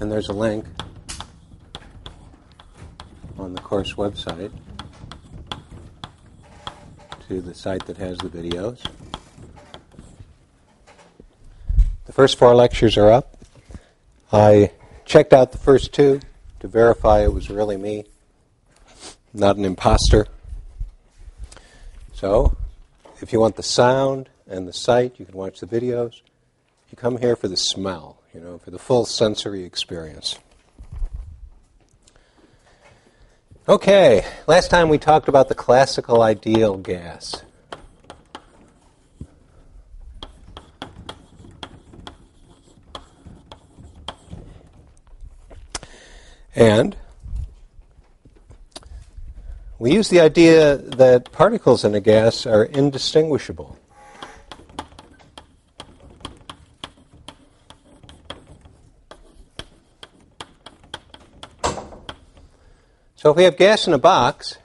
And there's a link on the course website to the site that has the videos. The first 4 lectures are up. I checked out the first 2 to verify it was really me, not an imposter. So, if you want the sound and the sight, you can watch the videos. You come here for the smell, for the full sensory experience. Okay, last time we talked about the classical ideal gas. And we use the idea that particles in a gas are indistinguishable. So if we have gas in a box,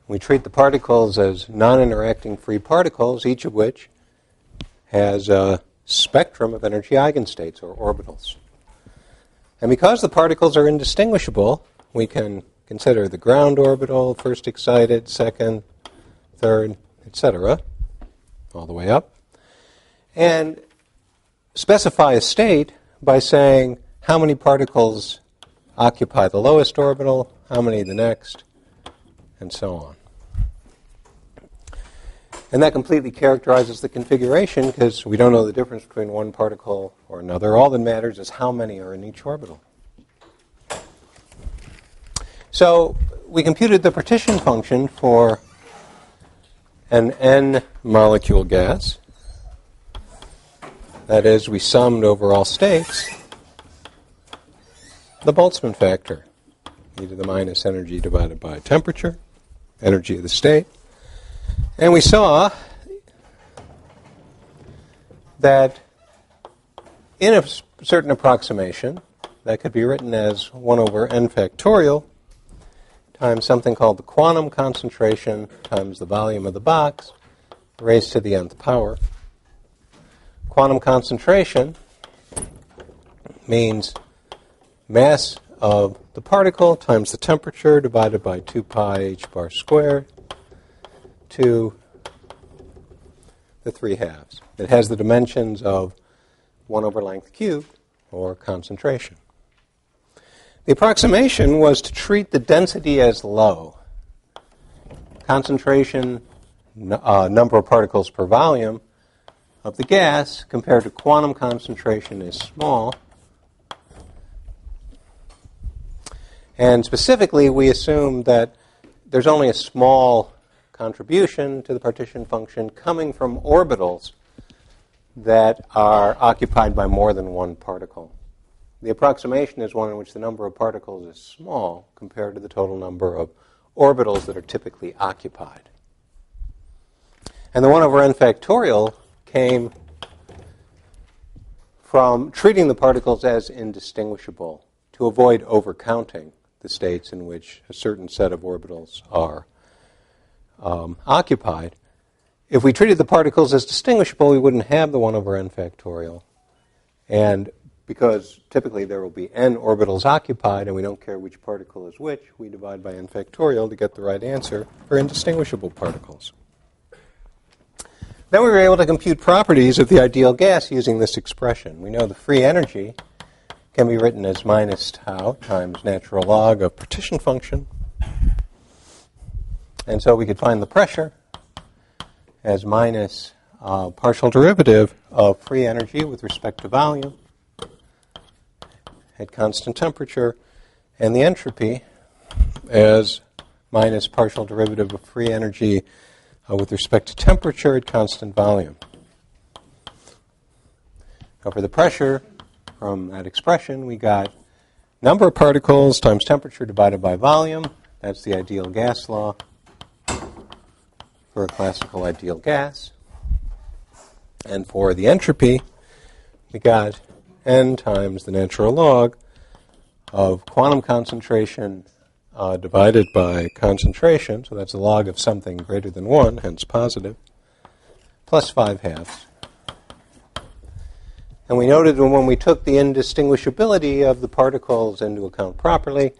we treat the particles as non-interacting free particles, each of which has a spectrum of energy eigenstates, or orbitals. And because the particles are indistinguishable, we can consider the ground orbital, first excited, second, third, etc., all the way up, and specify a state by saying how many particles occupy the lowest orbital, how many the next, and so on. And that completely characterizes the configuration because we don't know the difference between one particle or another. All that matters is how many are in each orbital. So we computed the partition function for an n-molecule gas. That is, we summed over all states the Boltzmann factor, e to the minus energy divided by temperature, energy of the state. And we saw that in a certain approximation, that could be written as 1 over n factorial times something called the quantum concentration times the volume of the box raised to the nth power. Quantum concentration means mass of the particle times the temperature divided by 2 pi h bar squared to the 3/2. It has the dimensions of 1 over length cubed, or concentration. The approximation was to treat the density as low. Concentration, number of particles per volume, of the gas compared to quantum concentration is small. And specifically, we assume that there's only a small contribution to the partition function coming from orbitals that are occupied by more than one particle. The approximation is one in which the number of particles is small compared to the total number of orbitals that are typically occupied. And the 1 over n factorial came from treating the particles as indistinguishable to avoid overcounting the states in which a certain set of orbitals are occupied. If we treated the particles as distinguishable, we wouldn't have the 1 over n factorial. And because typically there will be n orbitals occupied and we don't care which particle is which, we divide by n factorial to get the right answer for indistinguishable particles. Then we were able to compute properties of the ideal gas using this expression. We know the free energy can be written as minus tau times natural log of partition function. And so we could find the pressure as minus partial derivative of free energy with respect to volume at constant temperature, and the entropy as minus partial derivative of free energy with respect to temperature at constant volume. Now for the pressure, from that expression, we got number of particles times temperature divided by volume. That's the ideal gas law for a classical ideal gas. And for the entropy, we got n times the natural log of quantum concentration divided by concentration, so that's a log of something greater than 1, hence positive, plus 5/2. And we noted when we took the indistinguishability of the particles into account properly,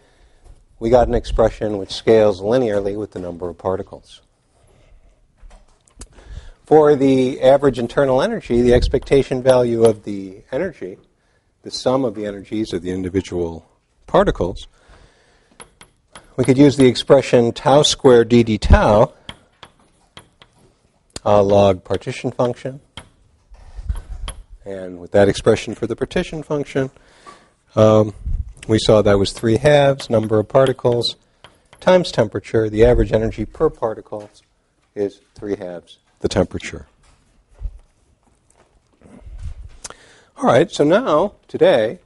we got an expression which scales linearly with the number of particles. For the average internal energy, the expectation value of the energy, the sum of the energies of the individual particles, we could use the expression tau squared d d tau log partition function. And with that expression for the partition function, we saw that was 3/2 number of particles times temperature. The average energy per particle is 3/2 the temperature. All right, so now, today,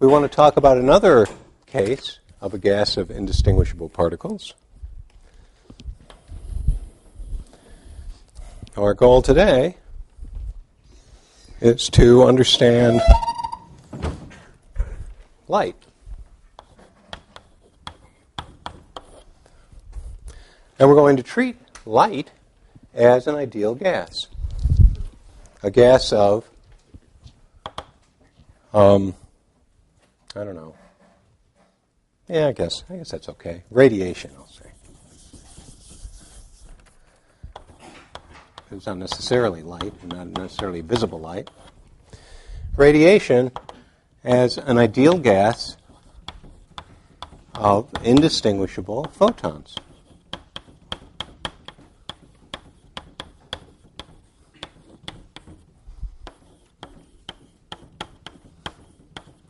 we want to talk about another case of a gas of indistinguishable particles. Our goal today is to understand light. And we're going to treat light as an ideal gas. A gas of, I don't know. Yeah, I guess that's okay. Radiation, I'll say. It's not necessarily light, not necessarily visible light. Radiation as an ideal gas of indistinguishable photons.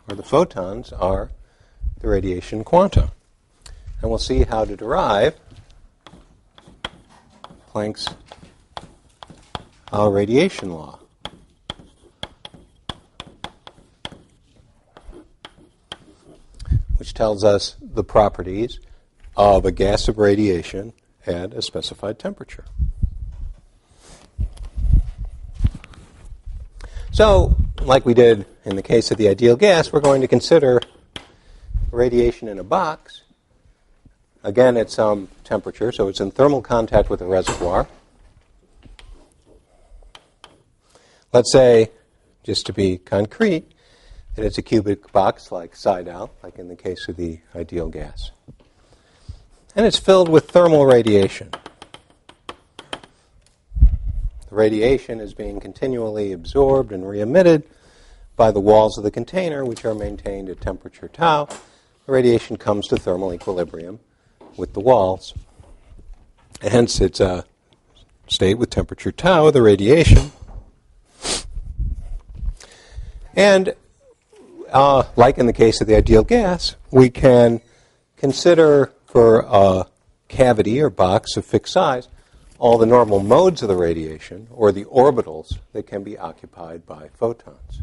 Or the photons are the radiation quanta. And we'll see how to derive Planck's radiation law. Which tells us the properties of a gas of radiation at a specified temperature. So, like we did in the case of the ideal gas, we're going to consider radiation in a box, again at some temperature, so it's in thermal contact with a reservoir. Let's say, just to be concrete, that it's a cubic box like side out, like in the case of the ideal gas. And it's filled with thermal radiation. The radiation is being continually absorbed and re-emitted by the walls of the container, which are maintained at temperature tau. The radiation comes to thermal equilibrium with the walls. And hence, it's a state with temperature tau of the radiation. And like in the case of the ideal gas, we can consider for a cavity or box of fixed size all the normal modes of the radiation, or the orbitals that can be occupied by photons.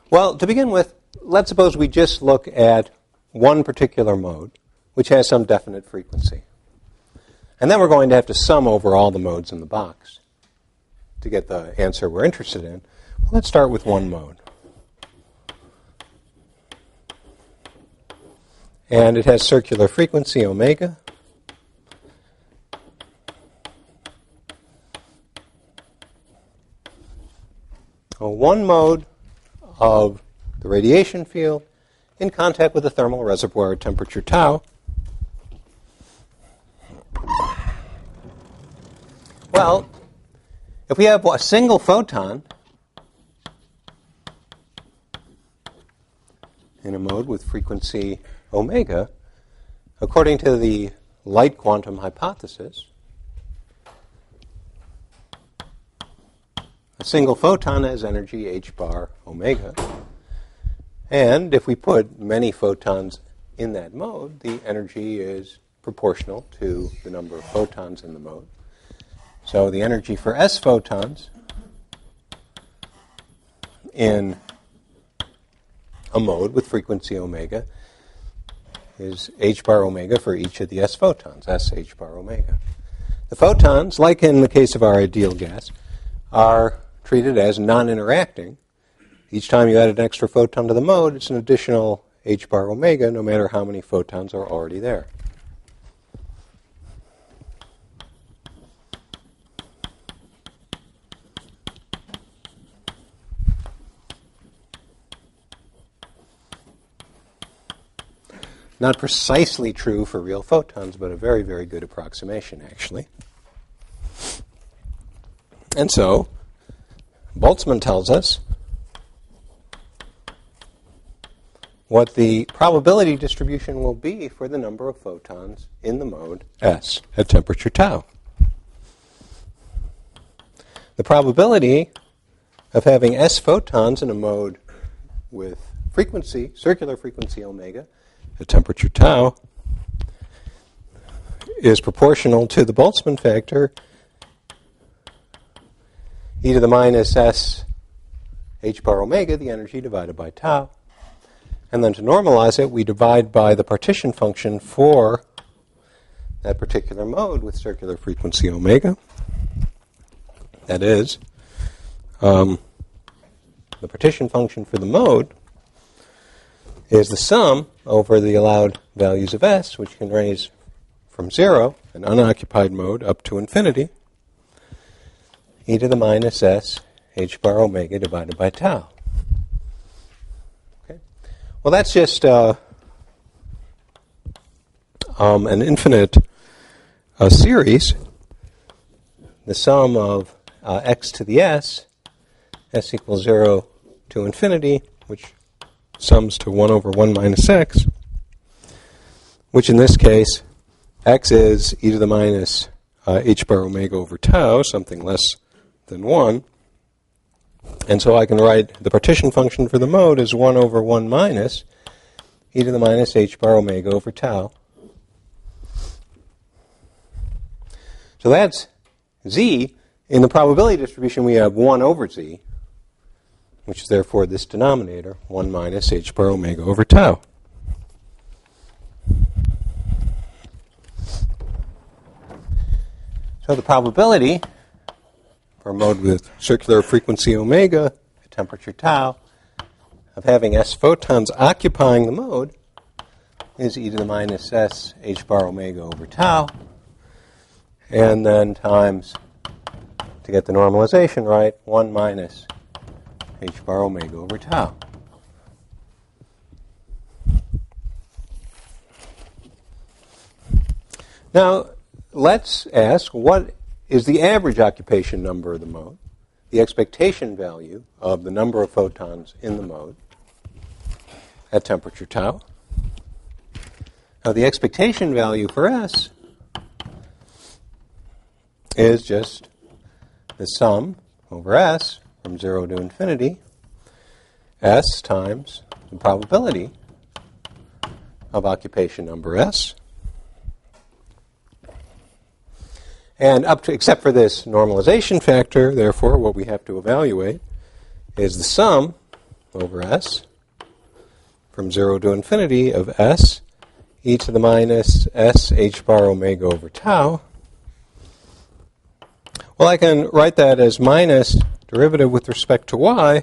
Well, to begin with, let's suppose we just look at one particular mode, which has some definite frequency. And then we're going to have to sum over all the modes in the box to get the answer we're interested in. Well, let's start with one mode. And it has circular frequency, omega. Well, one mode of the radiation field in contact with a thermal reservoir at temperature tau. Well, if we have a single photon in a mode with frequency omega, according to the light quantum hypothesis, a single photon has energy h bar omega. And if we put many photons in that mode, the energy is proportional to the number of photons in the mode. So the energy for s photons in a mode with frequency omega is h bar omega for each of the s photons, s h bar omega. The photons, like in the case of our ideal gas, are treated as non-interacting. Each time you add an extra photon to the mode, it's an additional h bar omega, no matter how many photons are already there. Not precisely true for real photons, but a very, very good approximation, actually. And so, Boltzmann tells us what the probability distribution will be for the number of photons in the mode S at temperature tau. The probability of having S photons in a mode with frequency, circular frequency omega, at temperature tau, is proportional to the Boltzmann factor e to the minus S h bar omega, the energy divided by tau. And then to normalize it, we divide by the partition function for that particular mode with circular frequency omega. That is, the partition function for the mode is the sum over the allowed values of S, which can range from 0, an unoccupied mode, up to infinity, e to the minus S h bar omega divided by tau. Okay. Well, that's just an infinite series. The sum of x to the s equals 0 to infinity, which sums to 1 over 1 minus x, which in this case, x is e to the minus h bar omega over tau, something less than 1. And so I can write the partition function for the mode as 1 over 1 minus e to the minus h bar omega over tau. So that's z. In the probability distribution, we have 1 over z, which is therefore this denominator, 1 minus h bar omega over tau. So the probability for a mode with circular frequency omega at temperature tau of having s photons occupying the mode is e to the minus s h bar omega over tau, and then times, to get the normalization right, 1 minus h bar omega over tau. Now, let's ask, what is the average occupation number of the mode, the expectation value of the number of photons in the mode at temperature tau? Now, the expectation value for S is just the sum over S from 0 to infinity, S times the probability of occupation number S. And up to, except for this normalization factor, therefore, what we have to evaluate is the sum over S from 0 to infinity of S e to the minus S h bar omega over tau. Well, I can write that as minus derivative with respect to y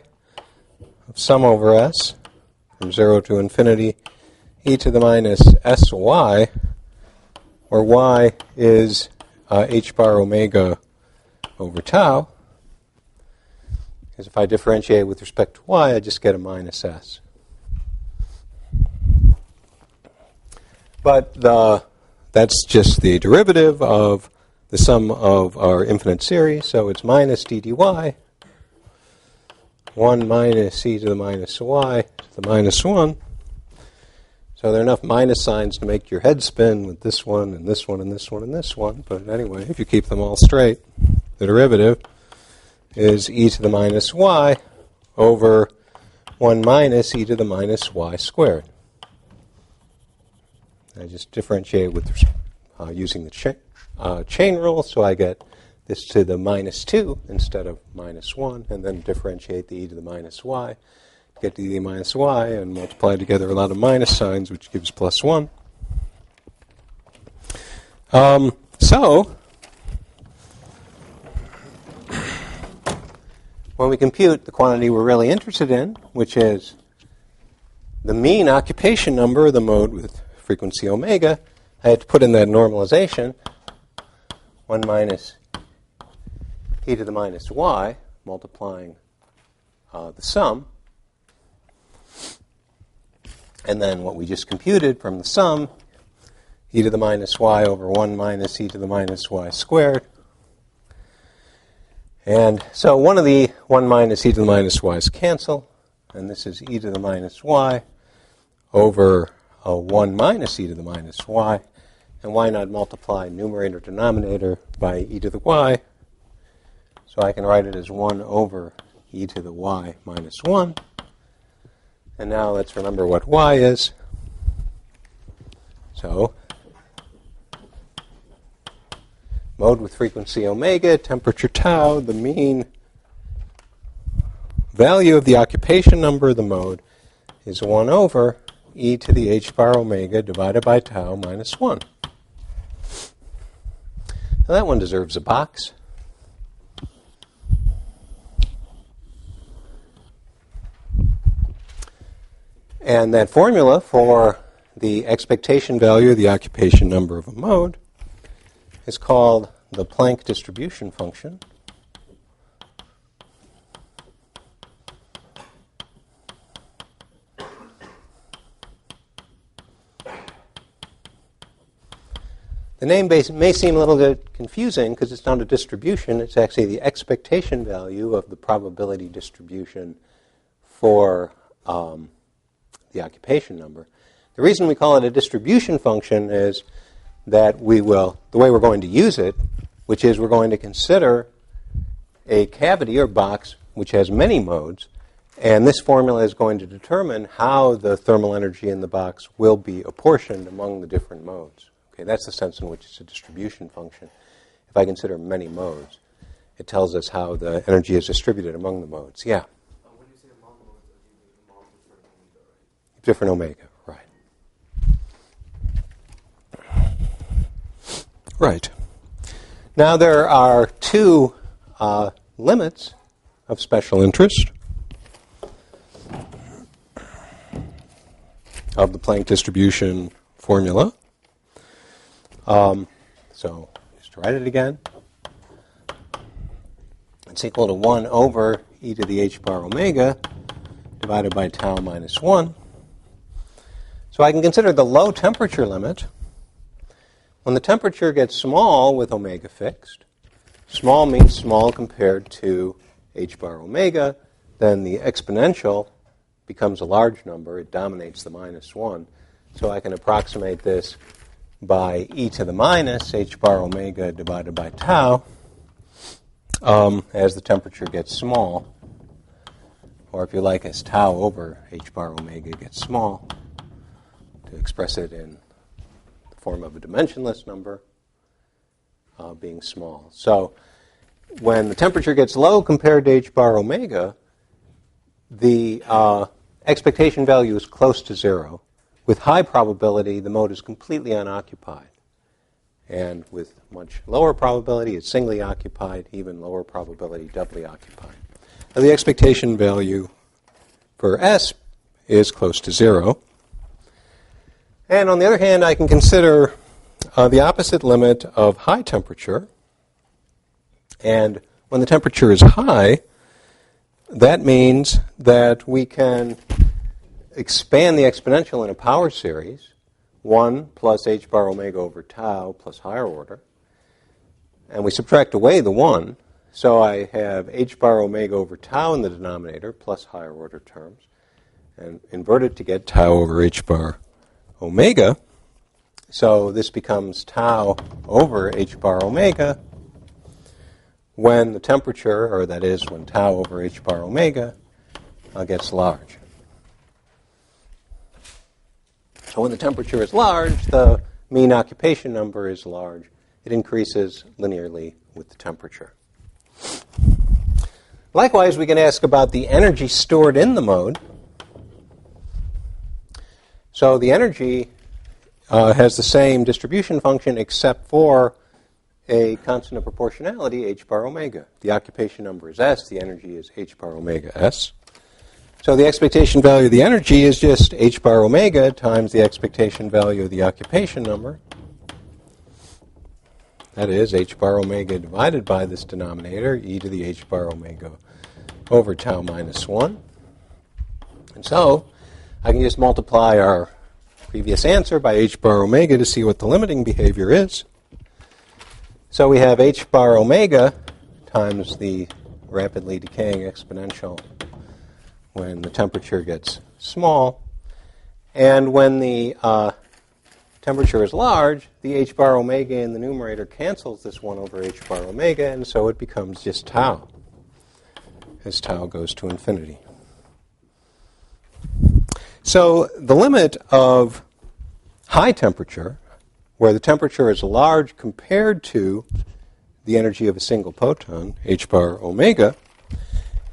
of sum over S from 0 to infinity e to the minus sy, where y is h bar omega over tau. Because if I differentiate with respect to y, I just get a minus s. But that's just the derivative of the sum of our infinite series, so it's minus d dy, 1 minus e to the minus y to the minus 1. So there are enough minus signs to make your head spin with this one and this one and this one and this one. But anyway, if you keep them all straight, the derivative is e to the minus y over 1 minus e to the minus y squared. I just differentiate with using the chain rule, so I get this to the minus 2 instead of minus 1, and then differentiate the e to the minus y. Get to the minus y and multiply together a lot of minus signs, which gives plus 1. So, when we compute the quantity we're really interested in, which is the mean occupation number of the mode with frequency omega, I had to put in that normalization, 1 minus e to the minus y, multiplying the sum. And then what we just computed from the sum, e to the minus y over 1 minus e to the minus y squared. And so one of the 1 minus e to the minus y's cancel, and this is e to the minus y over 1 minus e to the minus y. And why not multiply numerator denominator by e to the y? So I can write it as 1 over e to the y minus 1. And now let's remember what y is. So mode with frequency omega, temperature tau, the mean value of the occupation number of the mode is 1 over e to the h bar omega divided by tau minus 1. Now that one deserves a box. And that formula for the expectation value of the occupation number of a mode is called the Planck distribution function. The name may seem a little bit confusing because it's not a distribution. It's actually the expectation value of the probability distribution for the occupation number. The reason we call it a distribution function is that the way we're going to use it, which is we're going to consider a cavity or box which has many modes, and this formula is going to determine how the thermal energy in the box will be apportioned among the different modes. Okay, that's the sense in which it's a distribution function. If I consider many modes, it tells us how the energy is distributed among the modes. Yeah? When you say among modes, you mean among Different omega, right. Right. Now there are two limits of special interest of the Planck distribution formula. So just write it again. It's equal to 1 over e to the h bar omega divided by tau minus 1. So I can consider the low temperature limit. When the temperature gets small with omega fixed, small means small compared to h bar omega, then the exponential becomes a large number. It dominates the minus 1. So I can approximate this by e to the minus h bar omega divided by tau as the temperature gets small, or if you like, as tau over h bar omega gets small, to express it in the form of a dimensionless number being small. So when the temperature gets low compared to h bar omega, the expectation value is close to 0. With high probability, the mode is completely unoccupied. And with much lower probability, it's singly occupied, even lower probability, doubly occupied. Now, the expectation value for S is close to 0. And on the other hand, I can consider the opposite limit of high temperature. And when the temperature is high, that means that we can expand the exponential in a power series, 1 plus h bar omega over tau plus higher order. And we subtract away the 1, so I have h bar omega over tau in the denominator plus higher order terms, and invert it to get tau over h bar omega. So this becomes tau over h bar omega when the temperature, or that is when tau over h bar omega gets large. So when the temperature is large, the mean occupation number is large. It increases linearly with the temperature. Likewise, we can ask about the energy stored in the mode. So the energy has the same distribution function except for a constant of proportionality, h bar omega. The occupation number is S. The energy is h bar omega S. So the expectation value of the energy is just h bar omega times the expectation value of the occupation number. That is h bar omega divided by this denominator, e to the h bar omega over tau minus 1. And so I can just multiply our previous answer by h bar omega to see what the limiting behavior is. So we have h bar omega times the rapidly decaying exponential when the temperature gets small. And when the temperature is large, the h bar omega in the numerator cancels this 1 over h bar omega, and so it becomes just tau as tau goes to infinity. So the limit of high temperature, where the temperature is large compared to the energy of a single photon, h bar omega,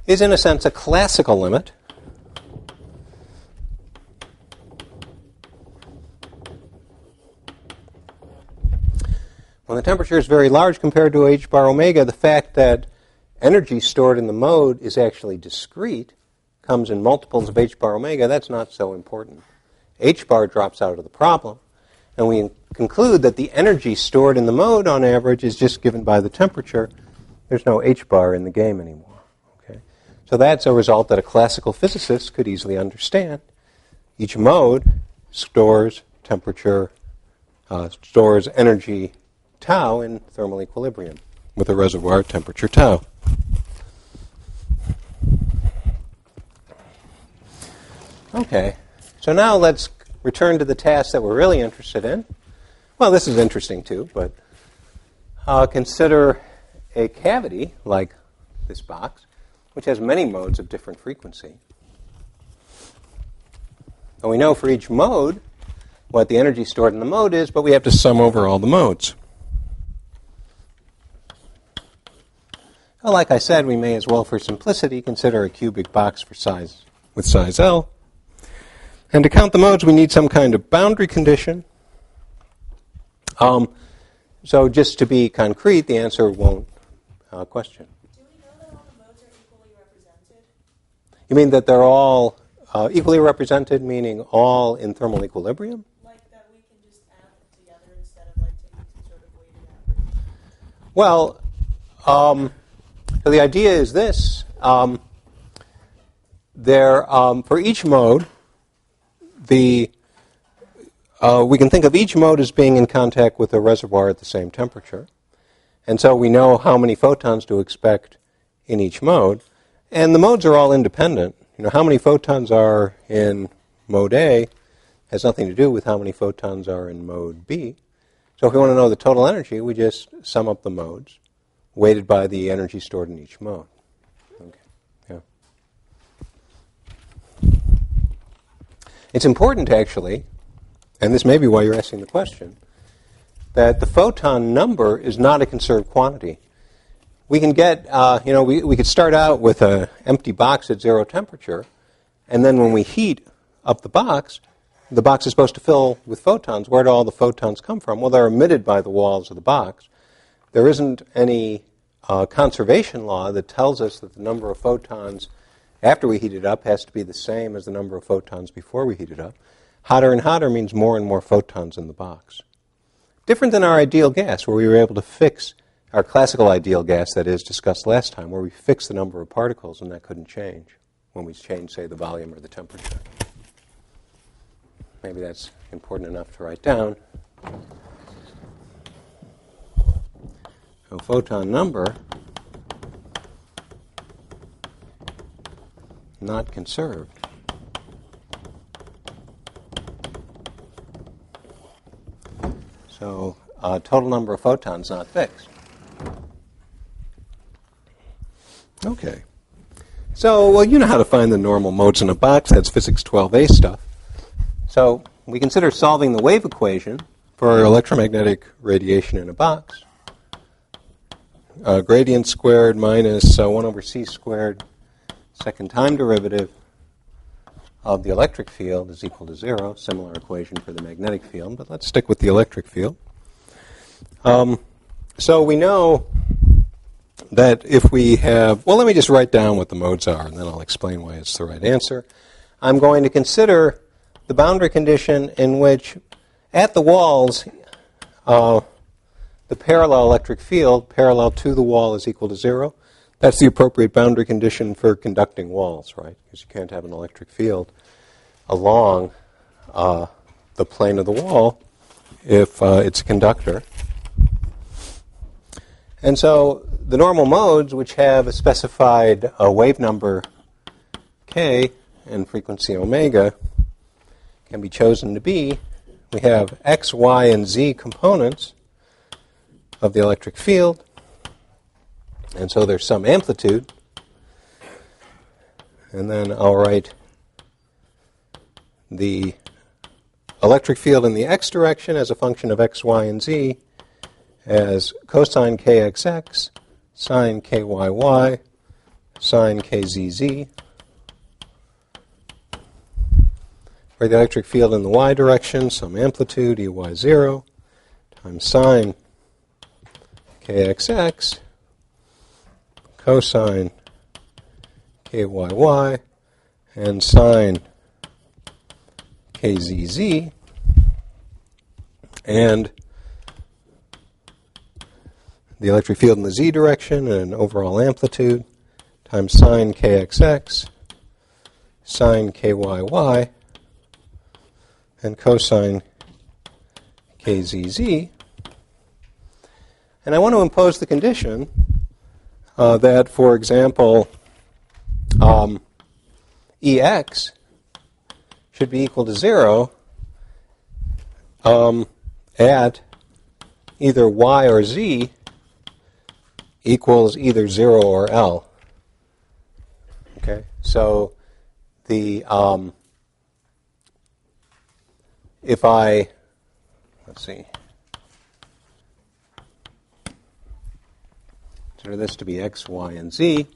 is in a sense a classical limit. When the temperature is very large compared to h bar omega, the fact that energy stored in the mode is actually discrete, comes in multiples of h bar omega, that's not so important. H bar drops out of the problem, and we conclude that the energy stored in the mode on average is just given by the temperature. There's no h bar in the game anymore. Okay? So that's a result that a classical physicist could easily understand. Each mode stores temperature, stores energy tau in thermal equilibrium with a reservoir temperature tau. Okay, so now let's return to the task that we're really interested in. Well, this is interesting too, but consider a cavity like this box, which has many modes of different frequency. And we know for each mode what the energy stored in the mode is, but we have to sum over all the modes. Well, like I said, we may as well, for simplicity, consider a cubic box for size with size L. And to count the modes, we need some kind of boundary condition. So just to be concrete, the answer won't question. Do we know that all the modes are equally represented? You mean that they're all equally represented, meaning all in thermal equilibrium? Like that we can just add them together instead of like taking some sort of weighted average? Well, so the idea is this. For each mode, we can think of each mode as being in contact with a reservoir at the same temperature. And so we know how many photons to expect in each mode. And the modes are all independent. You know, how many photons are in mode A has nothing to do with how many photons are in mode B. So if we want to know the total energy, we just sum up the modes, weighted by the energy stored in each mode. Okay. Yeah. It's important, actually, and this may be why you're asking the question, that the photon number is not a conserved quantity. We can get, we could start out with an empty box at zero temperature, and then when we heat up the box is supposed to fill with photons. Where do all the photons come from? Well, they're emitted by the walls of the box. There isn't any conservation law that tells us that the number of photons after we heat it up has to be the same as the number of photons before we heat it up. Hotter and hotter means more and more photons in the box. Different than our ideal gas, where we were able to fix our classical ideal gas, that is, discussed last time, where we fixed the number of particles and that couldn't change when we changed, say, the volume or the temperature. Maybe that's important enough to write down. So photon number, not conserved. So total number of photons not fixed. Okay. So, well, you know how to find the normal modes in a box. That's Physics 12a stuff. So we consider solving the wave equation for electromagnetic radiation in a box. Gradient squared minus 1 over c squared, second time derivative of the electric field is equal to 0. Similar equation for the magnetic field, but let's stick with the electric field. So we know that if we have, well, let me just write down what the modes are, and then I'll explain why it's the right answer. I'm going to consider the boundary condition in which, at the walls, the parallel electric field parallel to the wall is equal to 0. That's the appropriate boundary condition for conducting walls, right? Because you can't have an electric field along the plane of the wall if it's a conductor. And so the normal modes, which have a specified wave number k and frequency omega, can be chosen to be, we have x, y, and z components of the electric field. And so there's some amplitude. And then I'll write the electric field in the x direction as a function of x, y, and z as cosine kxx, sine kyy, sine kzz. For the electric field in the y direction, some amplitude, EY0, times sine kxx, cosine kyy, and sine kzz, and the electric field in the z direction and an overall amplitude times sine kxx, sine kyy, and cosine kzz. And I want to impose the condition that, for example, Ex should be equal to 0 at either y or z equals either 0 or L. Okay, so the if I, let's see, consider this to be x, y, and z,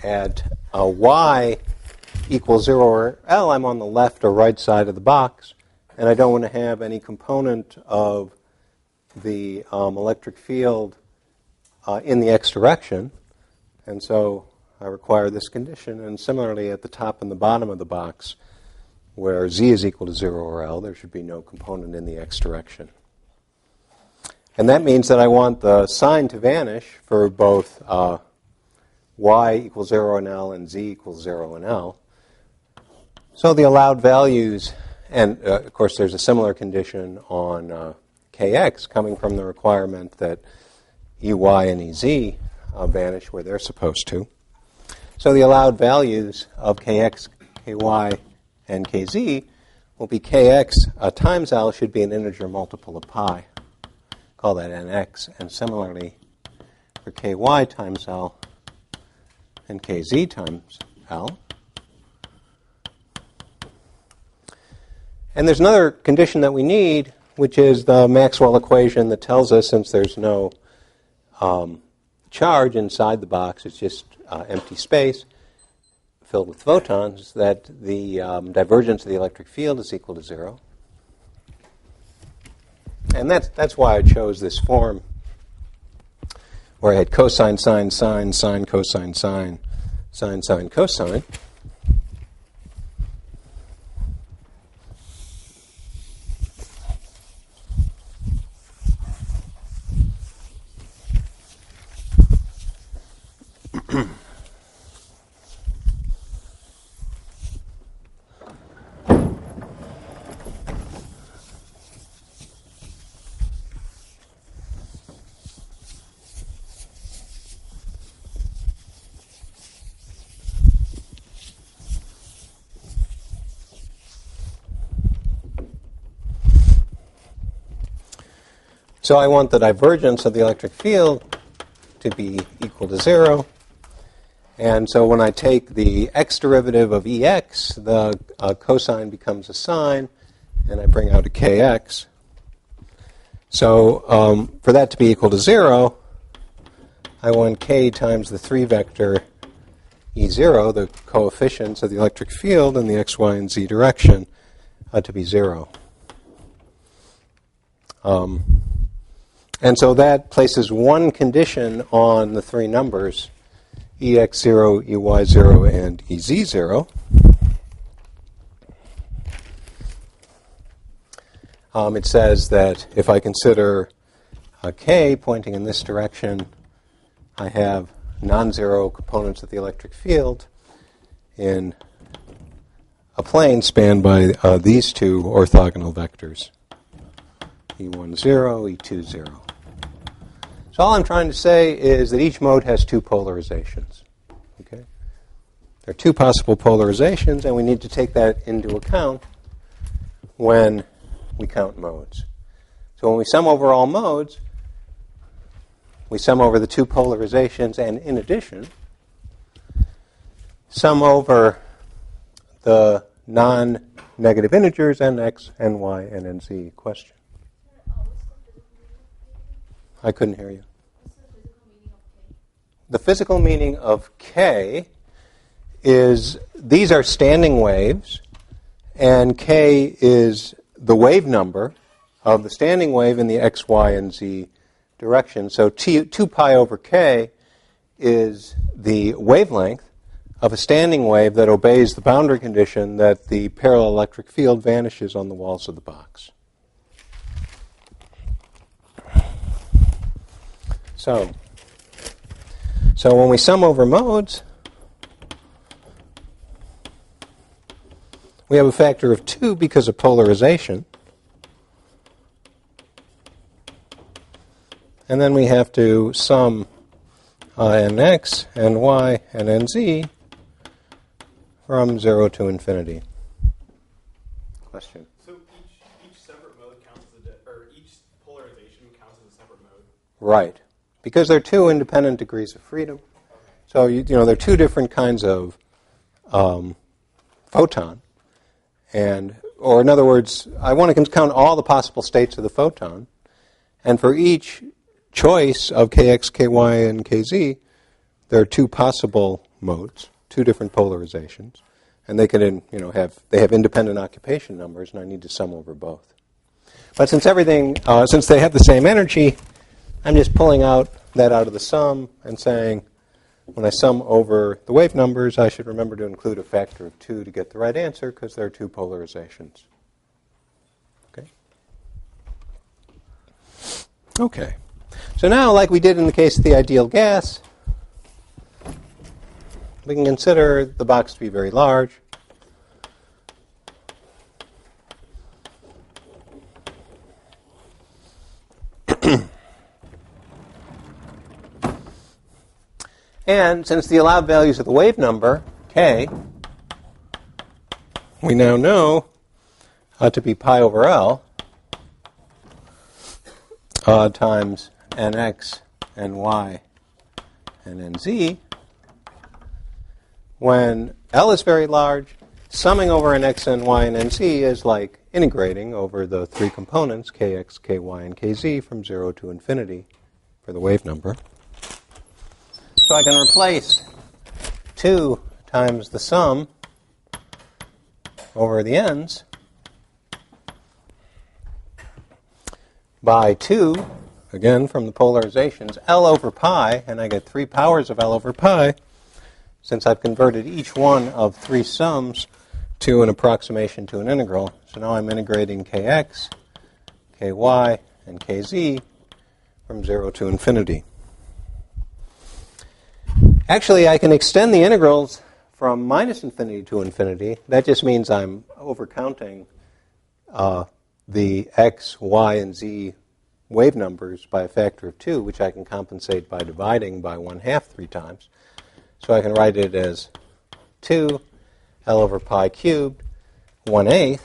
at y equals 0 or L, I'm on the left or right side of the box, and I don't want to have any component of the electric field in the x direction, and so I require this condition. And similarly, at the top and the bottom of the box, where z is equal to 0 or L, there should be no component in the x direction. And that means that I want the sign to vanish for both y equals 0 in L and z equals 0 in L. So the allowed values, and of course there's a similar condition on kx coming from the requirement that ey and ez vanish where they're supposed to. So the allowed values of kx, ky, and kz will be kx times L should be an integer multiple of pi. Call that nx. And similarly, for ky times L and kz times L. And there's another condition that we need, which is the Maxwell equation that tells us, since there's no charge inside the box, it's just empty space filled with photons, that the divergence of the electric field is equal to 0. And that's why I chose this form, where I had cosine, sine, sine, sine, cosine, sine, sine, sine, cosine. So I want the divergence of the electric field to be equal to 0. And so when I take the x derivative of Ex, the cosine becomes a sine, and I bring out a kx. So for that to be equal to 0, I want k times the 3 vector E0, the coefficients of the electric field in the x, y, and z direction, to be 0. And so that places one condition on the three numbers, EX0, EY0, and EZ0. It says that if I consider K pointing in this direction, I have non-zero components of the electric field in a plane spanned by these two orthogonal vectors, E10, E20. So all I'm trying to say is that each mode has two polarizations. Okay? There are two possible polarizations, and we need to take that into account when we count modes. So when we sum over all modes, we sum over the two polarizations, and in addition, sum over the non-negative integers nx, ny, and nz question. I couldn't hear you. The physical meaning of K is these are standing waves, and K is the wave number of the standing wave in the x, y, and z direction. So 2 pi over K is the wavelength of a standing wave that obeys the boundary condition that the parallel electric field vanishes on the walls of the box. So when we sum over modes, we have a factor of 2 because of polarization. And then we have to sum nx, ny, and nz from 0 to infinity. Question? So each separate mode counts as each polarization counts as a separate mode? Right. Because they're two independent degrees of freedom. So, there are two different kinds of photon. Or in other words, I want to count all the possible states of the photon. And for each choice of kx, ky, and kz, there are two possible modes, two different polarizations. And they can, they have independent occupation numbers, and I need to sum over both. But since since they have the same energy, I'm just pulling that out of the sum and saying, when I sum over the wave numbers, I should remember to include a factor of 2 to get the right answer, because there are two polarizations. Okay? Okay. So now, like we did in the case of the ideal gas, we can consider the box to be very large. And since the allowed values of the wave number, k, we now know to be pi over L times nx, ny, and nz. When L is very large, summing over nx, ny, and nz is like integrating over the three components, kx, ky, and kz, from 0 to infinity for the wave number. So I can replace 2 times the sum over the ends by 2, again from the polarizations, L over pi, and I get 3 powers of L over pi, since I've converted each one of 3 sums to an approximation to an integral. So now I'm integrating kx, ky, and kz from 0 to infinity. Actually, I can extend the integrals from minus infinity to infinity. That just means I'm overcounting the x, y, and z wave numbers by a factor of 2, which I can compensate by dividing by 1/2 3 times. So I can write it as 2 L over pi cubed 1/8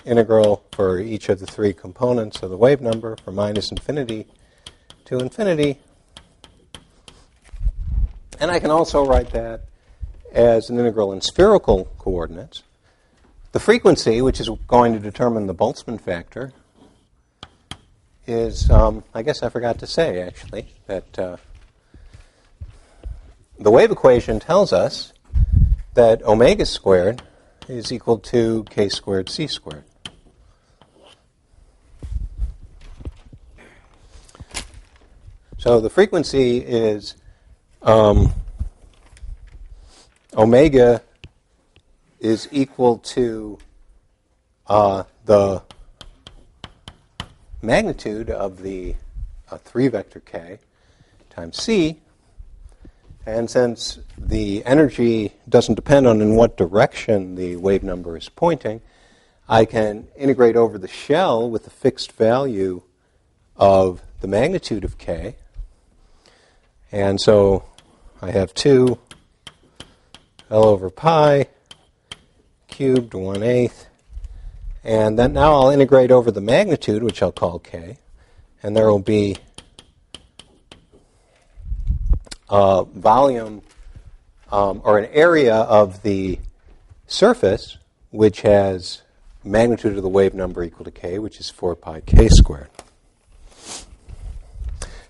integral for each of the 3 components of the wave number from minus infinity to infinity. And I can also write that as an integral in spherical coordinates. The frequency, which is going to determine the Boltzmann factor, is, I guess I forgot to say, actually, that the wave equation tells us that omega squared is equal to k squared c squared. So the frequency is omega is equal to the magnitude of the 3-vector k times c. And since the energy doesn't depend on in what direction the wave number is pointing, I can integrate over the shell with a fixed value of the magnitude of k. And so I have 2 L over pi cubed 1/8. And then now I'll integrate over the magnitude, which I'll call k. And there will be volume or an area of the surface which has magnitude of the wave number equal to k, which is 4 pi k squared.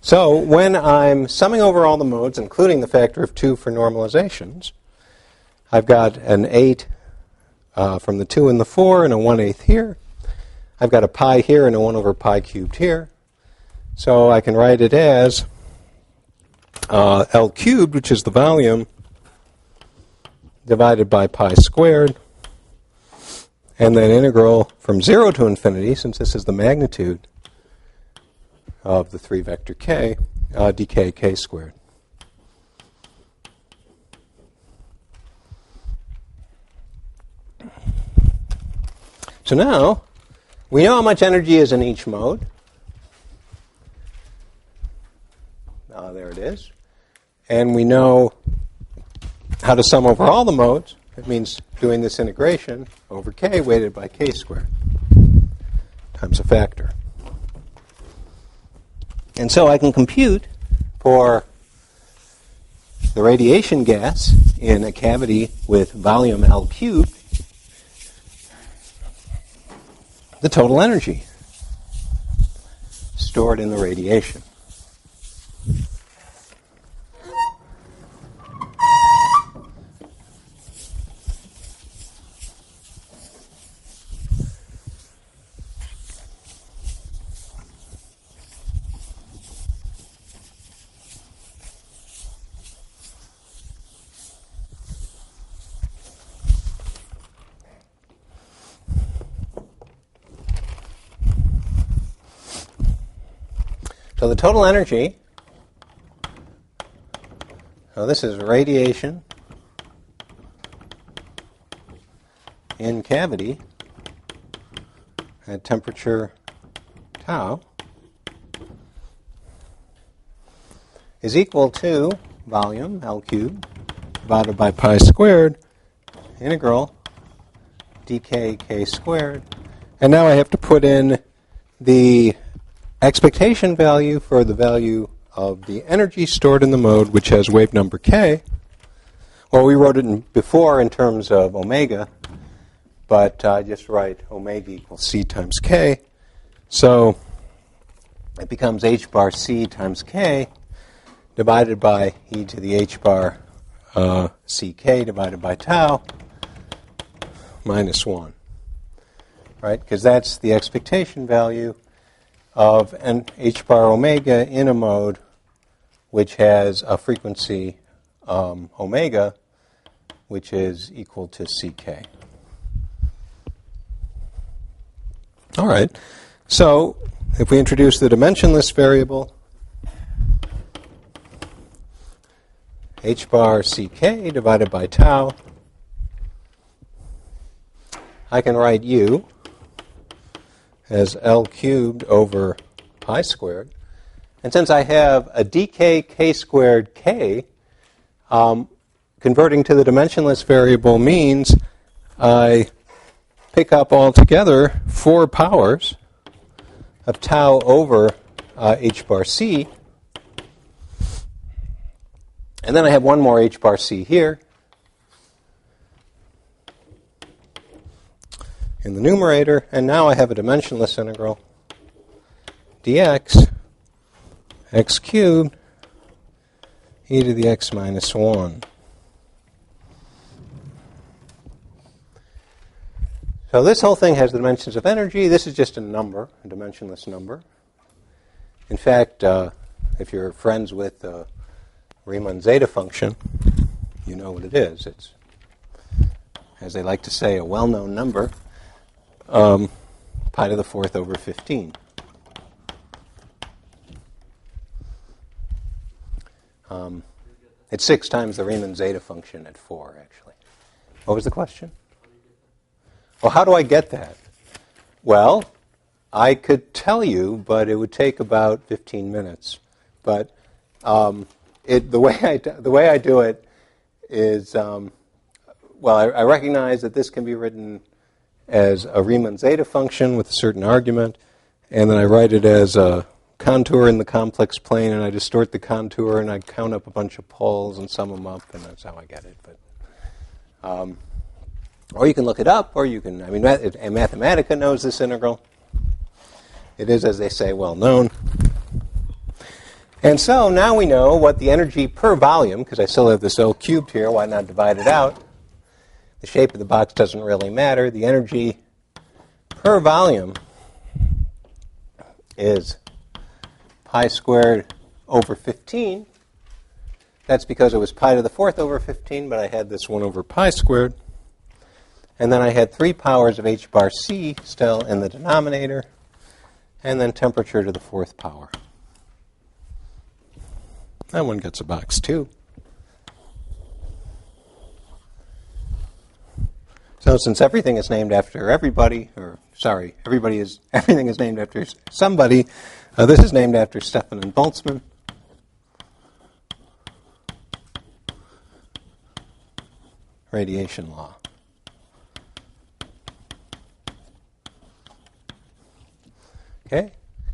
So when I'm summing over all the modes, including the factor of 2 for normalizations, I've got an 8 from the 2 and the 4 and a 1/8 here. I've got a pi here and a 1 over pi cubed here. So I can write it as L cubed, which is the volume, divided by pi squared, and then integral from 0 to infinity, since this is the magnitude of the 3-vector k, dk k squared. So now, we know how much energy is in each mode. There it is. And we know how to sum over all the modes. It means doing this integration over k weighted by k squared times a factor. And so I can compute for the radiation gas in a cavity with volume L cubed the total energy stored in the radiation. So the total energy, so this is radiation in cavity at temperature tau, is equal to volume, L cubed, divided by pi squared, integral dk k squared. And now I have to put in the expectation value for the value of the energy stored in the mode, which has wave number k. Well, we wrote it before in terms of omega, but I just write omega equals c times k. So it becomes h bar c times k divided by e to the h bar ck divided by tau minus 1. Right? Because that's the expectation value of an h bar omega in a mode which has a frequency omega which is equal to ck. All right. So if we introduce the dimensionless variable h bar ck divided by tau, I can write u as L cubed over pi squared. And since I have a dk k squared k, converting to the dimensionless variable means I pick up altogether 4 powers of tau over h bar c. And then I have one more h bar c here in the numerator, and now I have a dimensionless integral dx x cubed e to the x minus 1. So this whole thing has the dimensions of energy. This is just a number, a dimensionless number. In fact, if you're friends with the Riemann zeta function, you know what it is. It's, as they like to say, a well-known number, pi to the fourth over 15. It's 6 times the Riemann zeta function at 4, actually. What was the question? Well, how do I get that? Well, I could tell you, but it would take about 15 minutes. But the way I do it is, well, I recognize that this can be written as a Riemann zeta function with a certain argument, and then I write it as a contour in the complex plane, and I distort the contour, and I count up a bunch of poles and sum them up, and that's how I get it. But or you can look it up, or you can, Mathematica knows this integral. It is, as they say, well known. And so now we know what the energy per volume, because I still have this O cubed here, why not divide it out? The shape of the box doesn't really matter. The energy per volume is pi squared over 15. That's because it was pi to the fourth over 15, but I had this 1 over pi squared. And then I had 3 powers of h bar c still in the denominator, and then temperature to the 4th power. That one gets a box too. So since everything is named after everybody, or sorry, everything is named after somebody, this is named after Stefan and Boltzmann. Radiation law. Okay?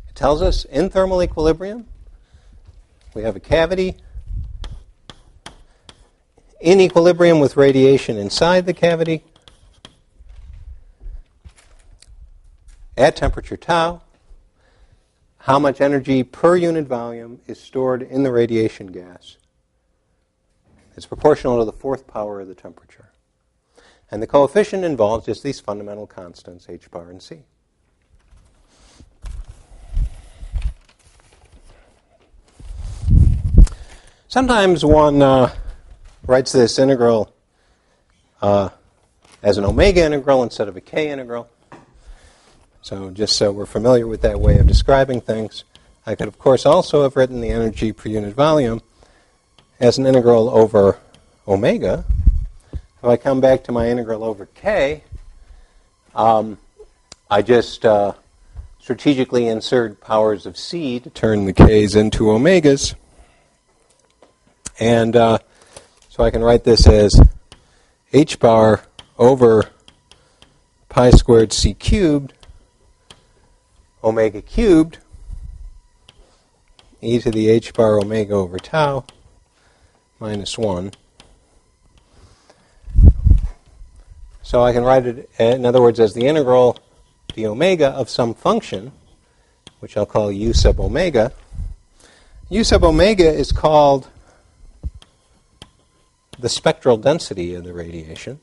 It tells us in thermal equilibrium, we have a cavity in equilibrium with radiation inside the cavity at temperature tau. How much energy per unit volume is stored in the radiation gas? It's proportional to the 4th power of the temperature. And the coefficient involves just these fundamental constants, h bar and c. Sometimes one writes this integral as an omega integral instead of a k integral. So just so we're familiar with that way of describing things, I could, of course, also have written the energy per unit volume as an integral over omega. If I come back to my integral over k, I just strategically insert powers of c to turn the k's into omegas. And so I can write this as h bar over pi squared c cubed omega cubed e to the h bar omega over tau minus 1. So I can write it, in other words, as the integral d omega of some function, which I'll call u sub omega. U sub omega is called the spectral density of the radiation.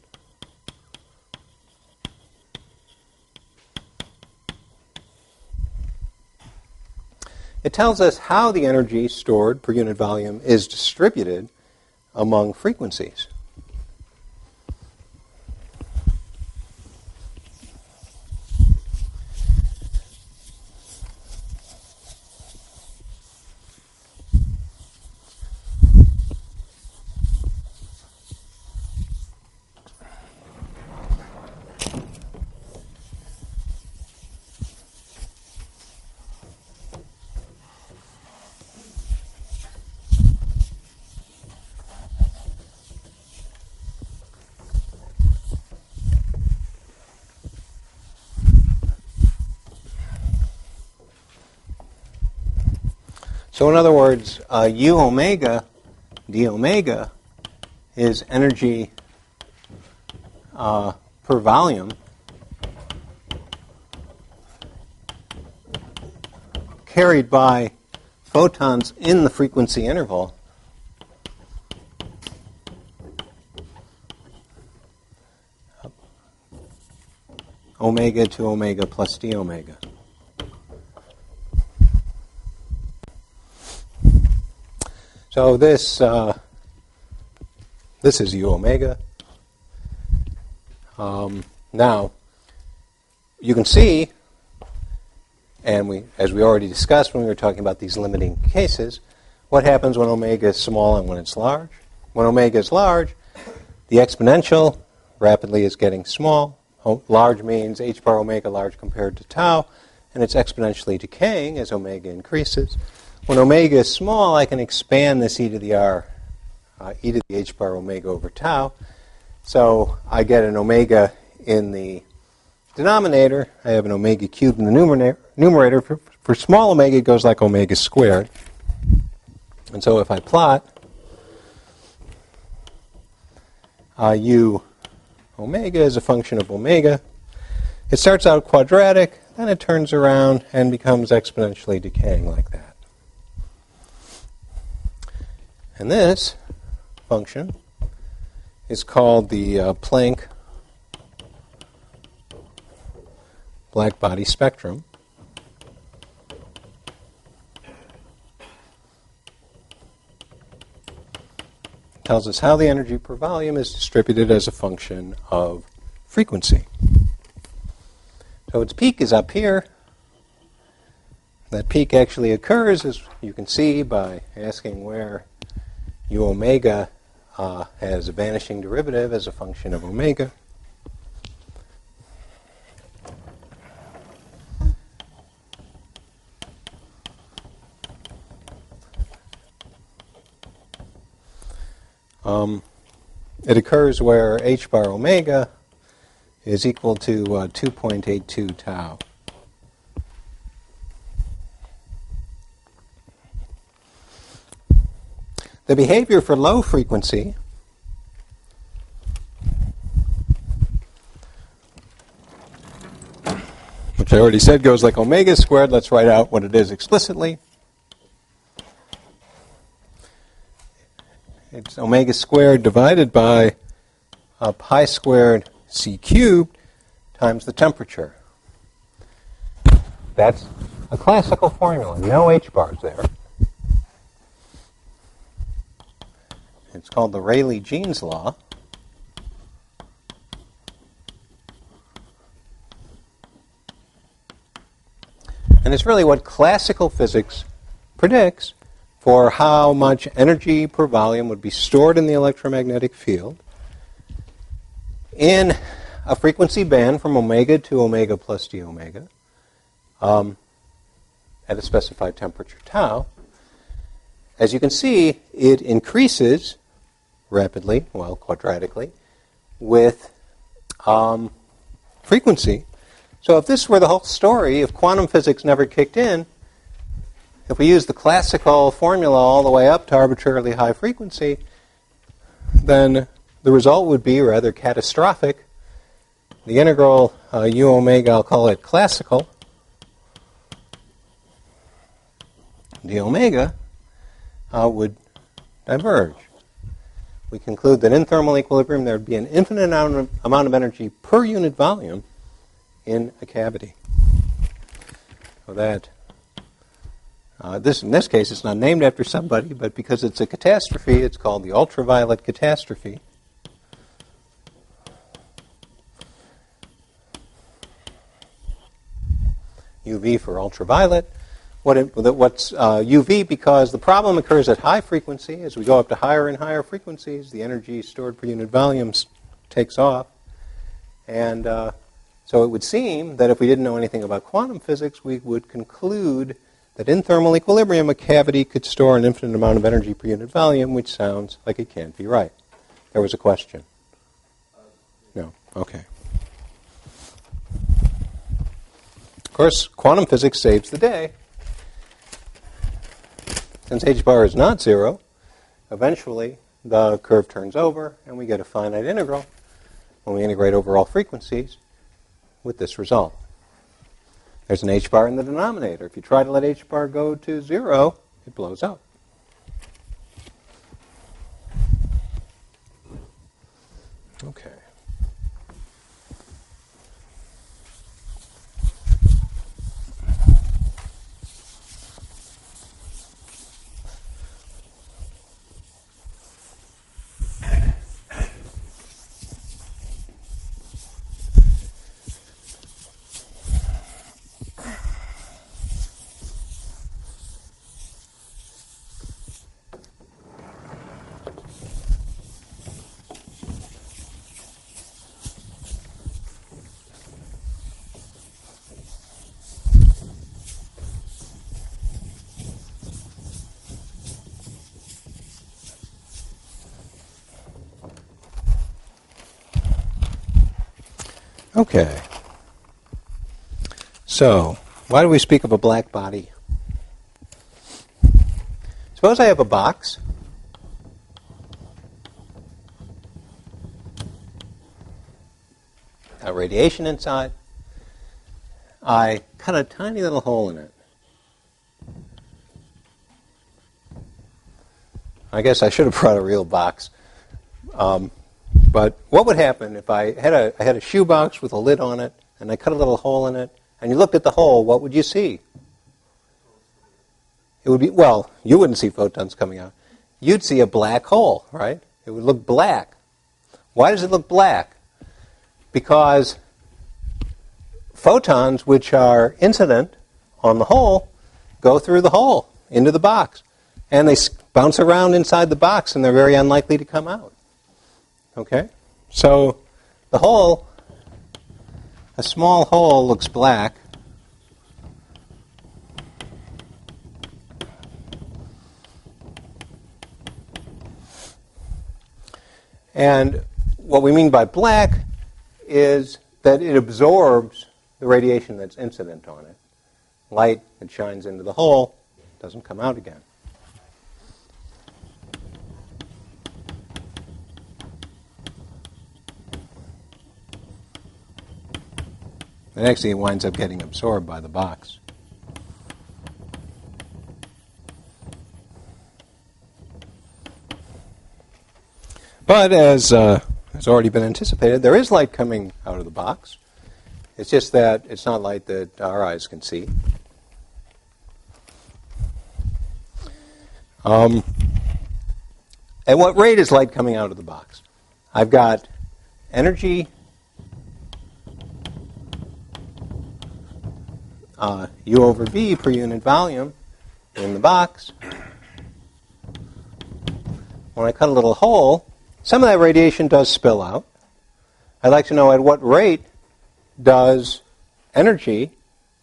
It tells us how the energy stored per unit volume is distributed among frequencies. So in other words, u omega d omega is energy per volume carried by photons in the frequency interval omega to omega plus d omega. So this is u omega. Now, you can see, and as we already discussed when we were talking about these limiting cases, what happens when omega is small and when it's large. When omega is large, the exponential rapidly is getting small. Large means h bar omega large compared to tau, and it's exponentially decaying as omega increases. When omega is small, I can expand this e to the h bar omega over tau. So I get an omega in the denominator. I have an omega cubed in the numerator. For small omega, it goes like omega squared. And so if I plot u omega as a function of omega, it starts out quadratic, then it turns around and becomes exponentially decaying like that. And this function is called the Planck black body spectrum. It tells us how the energy per volume is distributed as a function of frequency. So its peak is up here. That peak actually occurs, as you can see, by asking where u omega has a vanishing derivative as a function of omega. It occurs where h bar omega is equal to 2.82 tau. The behavior for low frequency which I already said goes like omega squared. Let's write out what it is explicitly. It's omega squared divided by pi squared c cubed times the temperature. That's a classical formula. No h bars there. It's called the Rayleigh-Jeans law. And it's really what classical physics predicts for how much energy per volume would be stored in the electromagnetic field in a frequency band from omega to omega plus d omega at a specified temperature tau. As you can see, it increases rapidly, well, quadratically, with frequency. So if this were the whole story, if quantum physics never kicked in, if we use the classical formula all the way up to arbitrarily high frequency, then the result would be rather catastrophic. The integral u omega, I'll call it classical, d omega, would diverge. We conclude that in thermal equilibrium there would be an infinite amount of energy per unit volume in a cavity. So that in this case, it's not named after somebody, but because it's a catastrophe, it's called the ultraviolet catastrophe. UV for ultraviolet. What's UV? Because the problem occurs at high frequency. As we go up to higher and higher frequencies, the energy stored per unit volume takes off. And so it would seem that if we didn't know anything about quantum physics, we would conclude that in thermal equilibrium, a cavity could store an infinite amount of energy per unit volume, which sounds like it can't be right. There was a question. No? Okay. Of course, quantum physics saves the day. Since h bar is not zero, eventually the curve turns over and we get a finite integral when we integrate over all frequencies with this result. There's an h bar in the denominator. If you try to let h bar go to 0, it blows up. Okay. Okay. So, why do we speak of a black body? Suppose I have a box. Got radiation inside. I cut a tiny little hole in it. I guess I should have brought a real box. But what would happen if I had a shoe box with a lid on it, and I cut a little hole in it, and you looked at the hole, what would you see? It would be, well, you wouldn't see photons coming out. You'd see a black hole, right? It would look black. Why does it look black? Because photons, which are incident on the hole, go through the hole into the box. And they bounce around inside the box, and they're very unlikely to come out. Okay? So the hole, a small hole, looks black. And what we mean by black is that it absorbs the radiation that's incident on it. Light that shines into the hole doesn't come out again. And actually it winds up getting absorbed by the box. But as has already been anticipated, there is light coming out of the box. It's just that it's not light that our eyes can see. At what rate is light coming out of the box? I've got energy U over V per unit volume in the box. When I cut a little hole, some of that radiation does spill out. I'd like to know at what rate does energy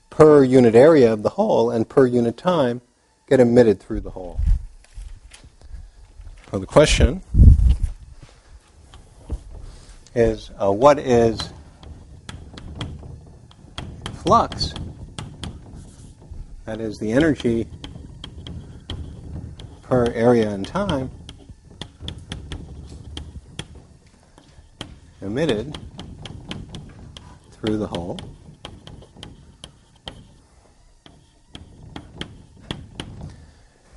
per unit area of the hole and per unit time get emitted through the hole. So the question is, what is flux? That is the energy per area and time emitted through the hole.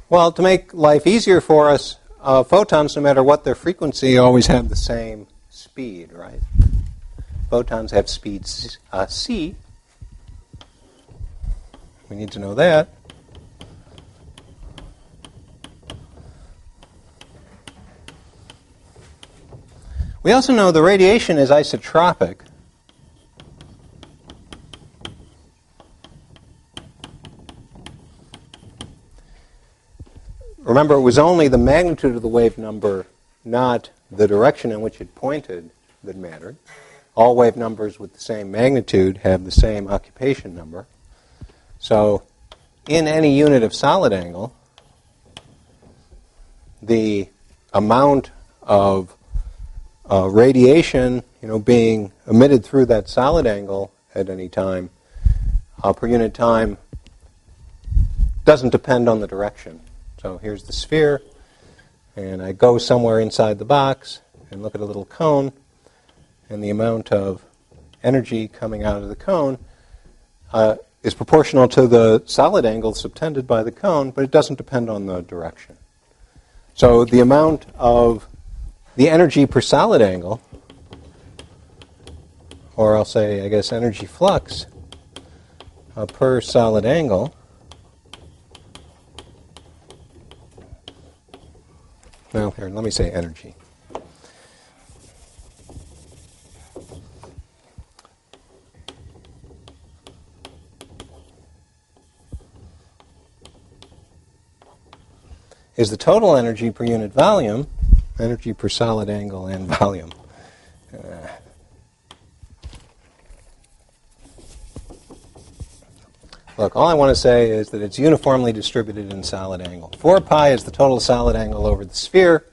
Well, to make life easier for us, photons, no matter what their frequency, always have the same speed, right? Photons have speed c. We need to know that. We also know the radiation is isotropic. Remember, it was only the magnitude of the wave number, not the direction in which it pointed, that mattered. All wave numbers with the same magnitude have the same occupation number. So, in any unit of solid angle, the amount of radiation, being emitted through that solid angle at any time per unit time doesn't depend on the direction. So here's the sphere, and I go somewhere inside the box and look at a little cone, and the amount of energy coming out of the cone is proportional to the solid angle subtended by the cone, but it doesn't depend on the direction. So the amount of the energy per solid angle, or I'll say, I guess, energy flux per solid angle, well, here, let me say energy. Is the total energy per unit volume, energy per solid angle and volume. Look, all I want to say is that it's uniformly distributed in solid angle. 4 pi is the total solid angle over the sphere,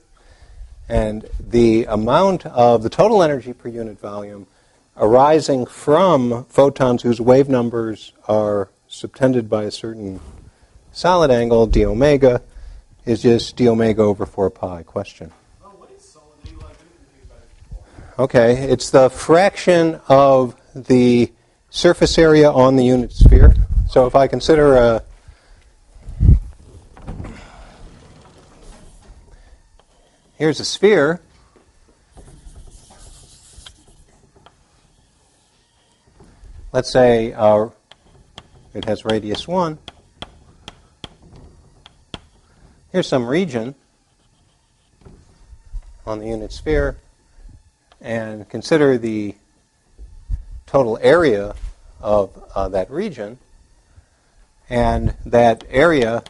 and the amount of the total energy per unit volume arising from photons whose wave numbers are subtended by a certain solid angle, d omega, is just d omega over 4 pi. Question? What is solid angle? I've been confused about it before. Okay, it's the fraction of the surface area on the unit sphere. So if I consider here's a sphere. Let's say it has radius 1. Here's some region on the unit sphere, and consider the total area of that region, and that area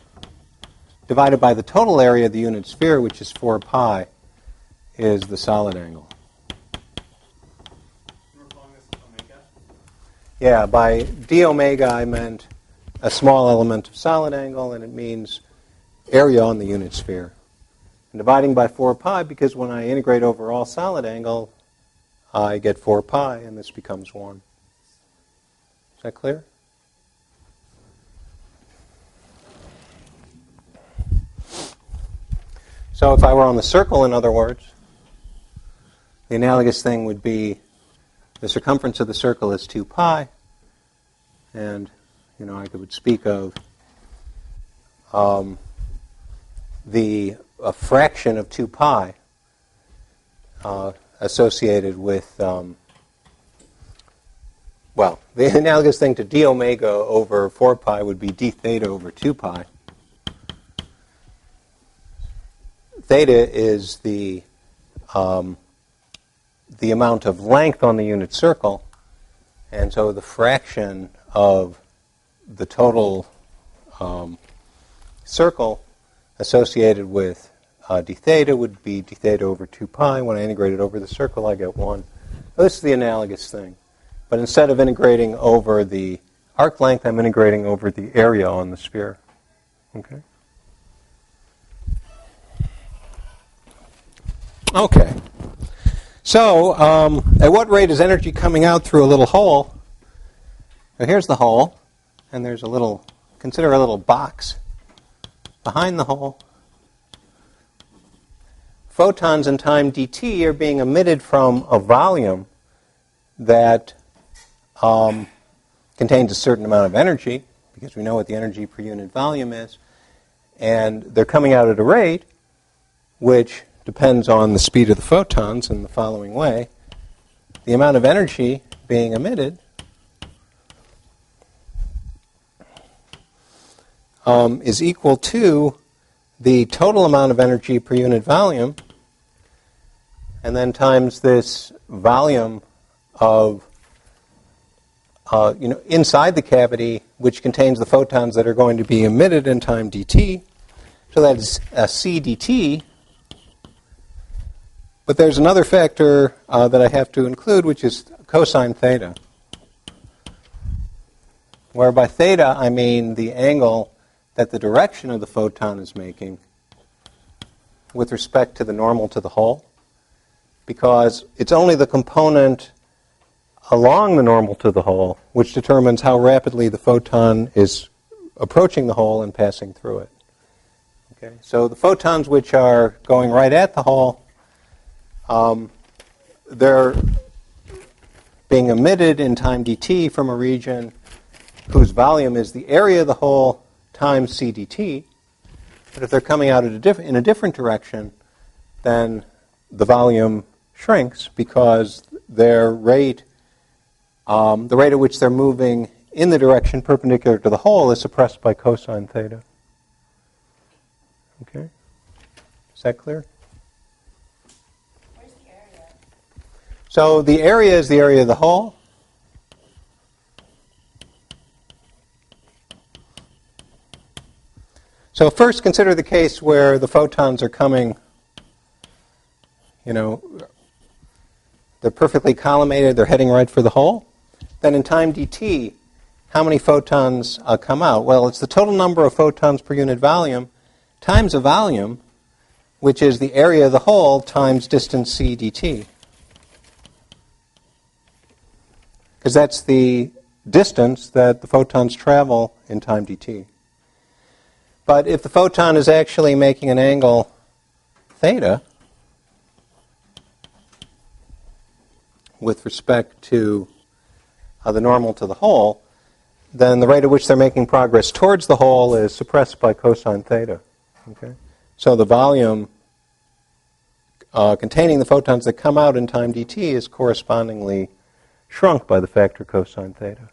divided by the total area of the unit sphere, which is 4 pi, is the solid angle. We're calling this omega? Yeah, by d omega I meant a small element of solid angle, and it means area on the unit sphere. And dividing by 4 pi, because when I integrate over all solid angle, I get 4 pi, and this becomes 1. Is that clear? So if I were on the circle, in other words, the analogous thing would be the circumference of the circle is 2 pi, and I would speak of a fraction of 2 pi associated with, the analogous thing to d omega over 4 pi would be d theta over 2 pi. Theta is the amount of length on the unit circle, and so the fraction of the total circle associated with d theta would be d theta over 2 pi. When I integrate it over the circle, I get 1. This is the analogous thing. But instead of integrating over the arc length, I'm integrating over the area on the sphere. Okay? Okay. So, at what rate is energy coming out through a little hole? Now here's the hole, and there's consider a little box behind the hole. Photons in time dt are being emitted from a volume that contains a certain amount of energy, because we know what the energy per unit volume is, and they're coming out at a rate which depends on the speed of the photons in the following way. The amount of energy being emitted is equal to the total amount of energy per unit volume, and then times this volume of inside the cavity, which contains the photons that are going to be emitted in time dt. So that is c dt. But there's another factor that I have to include, which is cosine theta, where by theta I mean the angle that the direction of the photon is making with respect to the normal to the hole, because it's only the component along the normal to the hole which determines how rapidly the photon is approaching the hole and passing through it. Okay? So the photons which are going right at the hole, they're being emitted in time dt from a region whose volume is the area of the hole times c dt. But if they're coming out in a different direction, then the volume shrinks because their rate, the rate at which they're moving in the direction perpendicular to the hole, is suppressed by cosine theta. Okay? Is that clear? So the area is the area of the hole. So first consider the case where the photons are coming, they're perfectly collimated, they're heading right for the hole. Then in time dt, how many photons come out? Well, it's the total number of photons per unit volume times a volume, which is the area of the hole times distance c dt. because that's the distance that the photons travel in time dt. But if the photon is actually making an angle theta with respect to the normal to the hole, then the rate at which they're making progress towards the hole is suppressed by cosine theta. Okay? So the volume containing the photons that come out in time dt is correspondingly shrunk by the factor cosine theta.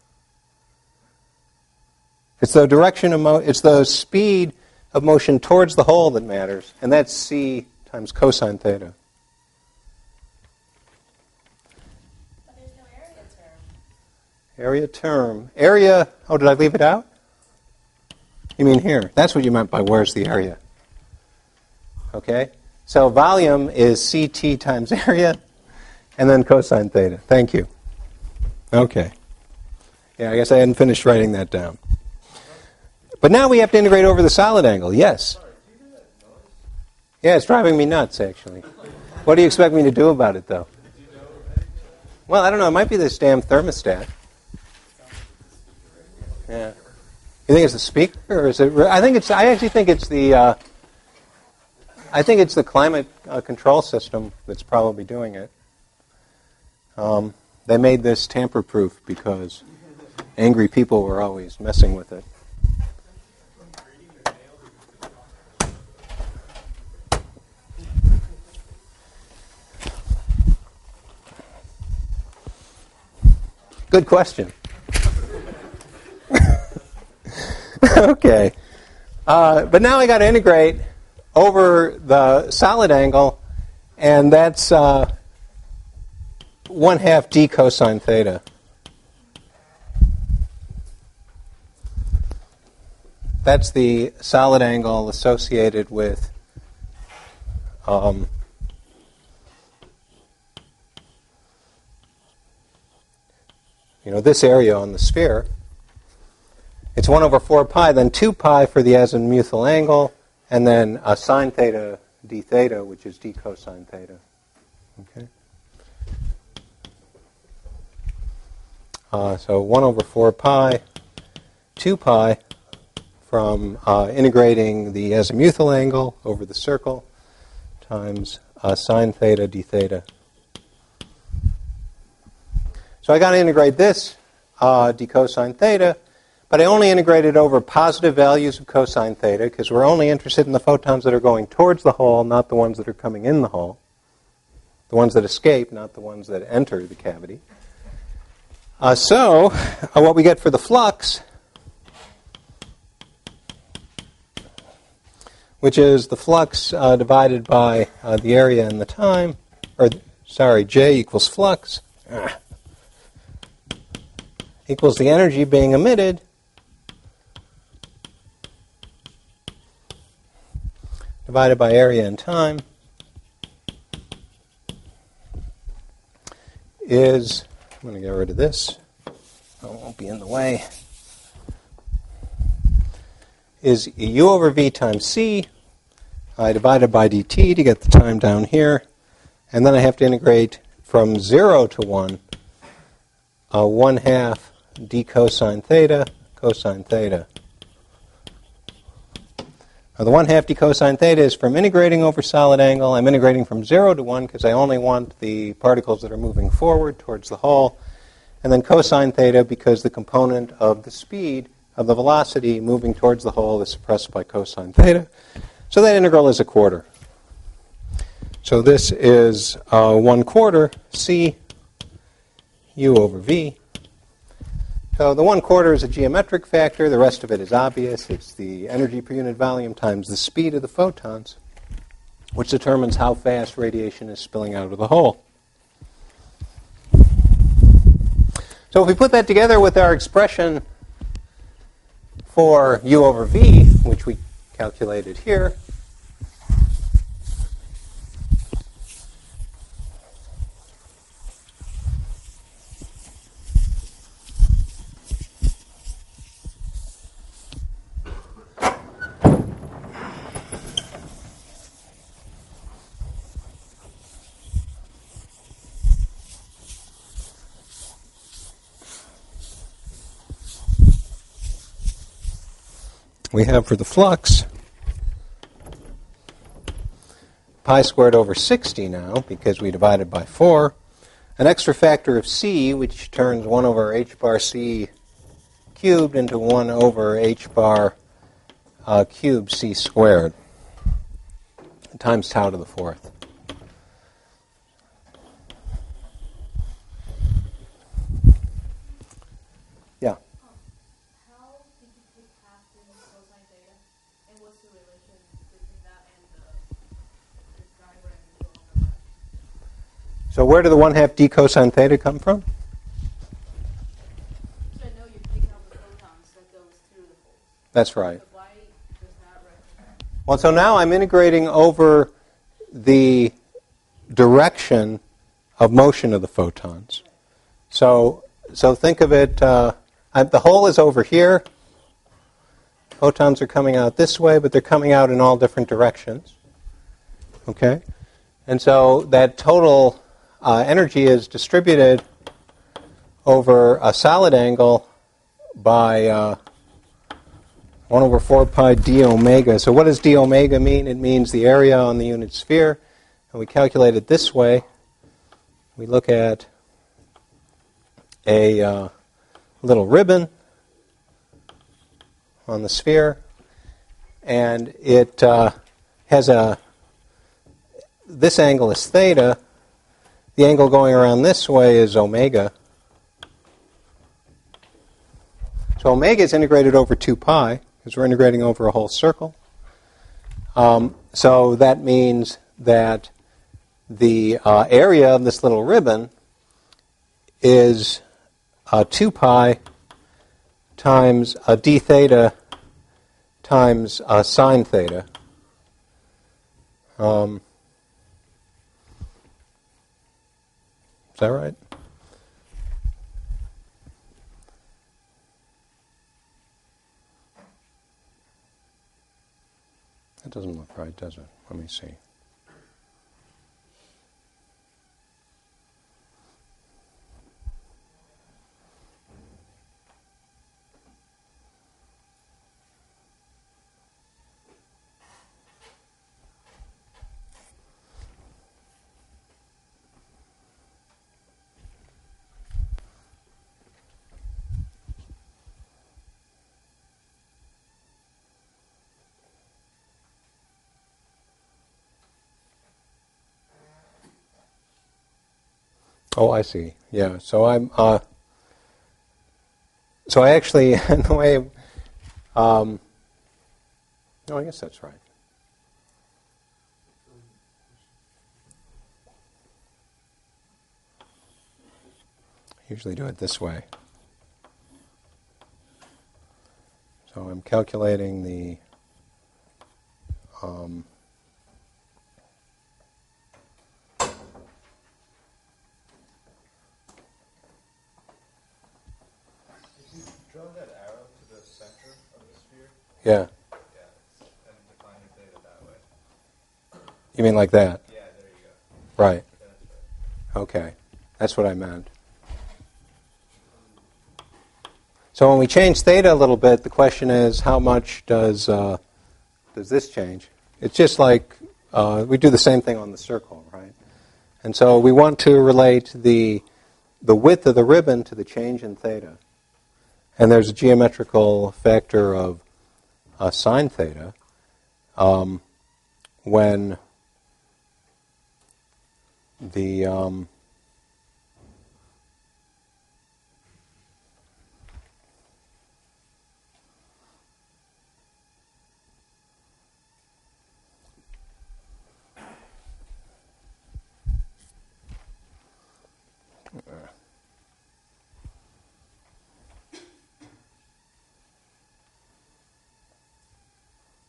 It's the direction of it's the speed of motion towards the hole that matters, and that's c times cosine theta. But there's no area term. Area term. Area, oh, did I leave it out? You mean here. That's what you meant by where's the area. Okay? So volume is ct times area, and then cosine theta. Thank you. Okay. Yeah, I guess I hadn't finished writing that down. But now we have to integrate over the solid angle. Yes? Yeah, it's driving me nuts, actually. What do you expect me to do about it, though? Well, I don't know. It might be this damn thermostat. Yeah. You think it's the speaker, or is it? I actually think it's the. I think it's the climate control system that's probably doing it. They made this tamper-proof because angry people were always messing with it. Good question. Okay. But now I got to integrate over the solid angle, and that's 1/2 d cosine theta. That's the solid angle associated with this area on the sphere. It's 1/4 pi, then 2 pi for the azimuthal angle, and then sine theta d theta, which is d cosine theta. Okay. So 1/4 pi, 2 pi from integrating the azimuthal angle over the circle times sine theta d theta. So I got to integrate this d cosine theta, but I only integrated over positive values of cosine theta because we're only interested in the photons that are going towards the hole, not the ones that are coming in the hole. The ones that escape, not the ones that enter the cavity. So what we get for the flux, which is the flux divided by the area and the time, J equals flux, equals the energy being emitted divided by area and time is, I'm going to get rid of this, so it won't be in the way, is u over v times c divided by dt to get the time down here, and then I have to integrate from 0 to 1, 1/2 d cosine theta, cosine theta. Now the 1/2 d cosine theta is from integrating over solid angle. I'm integrating from 0 to 1 because I only want the particles that are moving forward towards the hole. And then cosine theta because the component of the speed of the velocity moving towards the hole is suppressed by cosine theta. So that integral is 1/4. So this is 1/4 c u over v. So the 1/4 is a geometric factor. The rest of it is obvious. It's the energy per unit volume times the speed of the photons, which determines how fast radiation is spilling out of the hole. So if we put that together with our expression for u over v, which we calculated here, we have for the flux pi squared over 60 now, because we divided by 4, an extra factor of c, which turns 1 over h bar c cubed into 1 over h bar cubed c squared times tau to the 4th. Yeah. How did you take half in cosine theta? And what's the relation between that and the diagram you draw on the left? So where did the 1/2 d cosine theta come from? So I know you take out the photons that goes through the holes. That's right. So why does that represent? Well, so now I'm integrating over the direction of motion of the photons. So think of it, the hole is over here. Photons are coming out this way, but they're coming out in all different directions. Okay? And so that total energy is distributed over a solid angle by 1 over 4 pi d omega. So what does d omega mean? It means the area on the unit sphere. And we calculate it this way. We look at a little ribbon on the sphere, and it has this angle is theta. The angle going around this way is omega. So omega is integrated over 2 pi, because we're integrating over a whole circle. So that means that the area of this little ribbon is 2 pi times d theta times sine theta. Is that right? That doesn't look right, does it? Let me see. Oh, I see. Yeah. So I'm. So I actually, in a way. No, I guess that's right. Usually do it this way. So I'm calculating the. Draw that arrow to the center of the sphere. Yeah. Yeah, and define the theta that way. You mean like that? Yeah, there you go. Right. That's right. Okay. That's what I meant. So when we change theta a little bit, the question is how much does this change? It's just like we do the same thing on the circle, right? And so we want to relate the width of the ribbon to the change in theta. And there's a geometrical factor of sine theta when the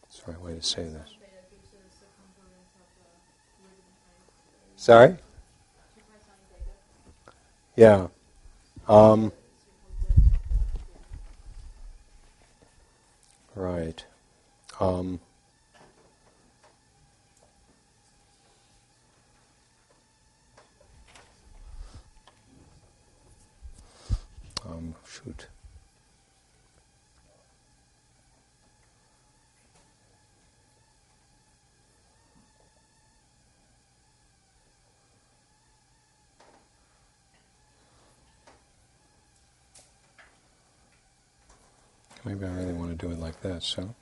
that's the right way to say this. Sorry? Yeah. Right. Shoot. Maybe I really want to do it like this, so.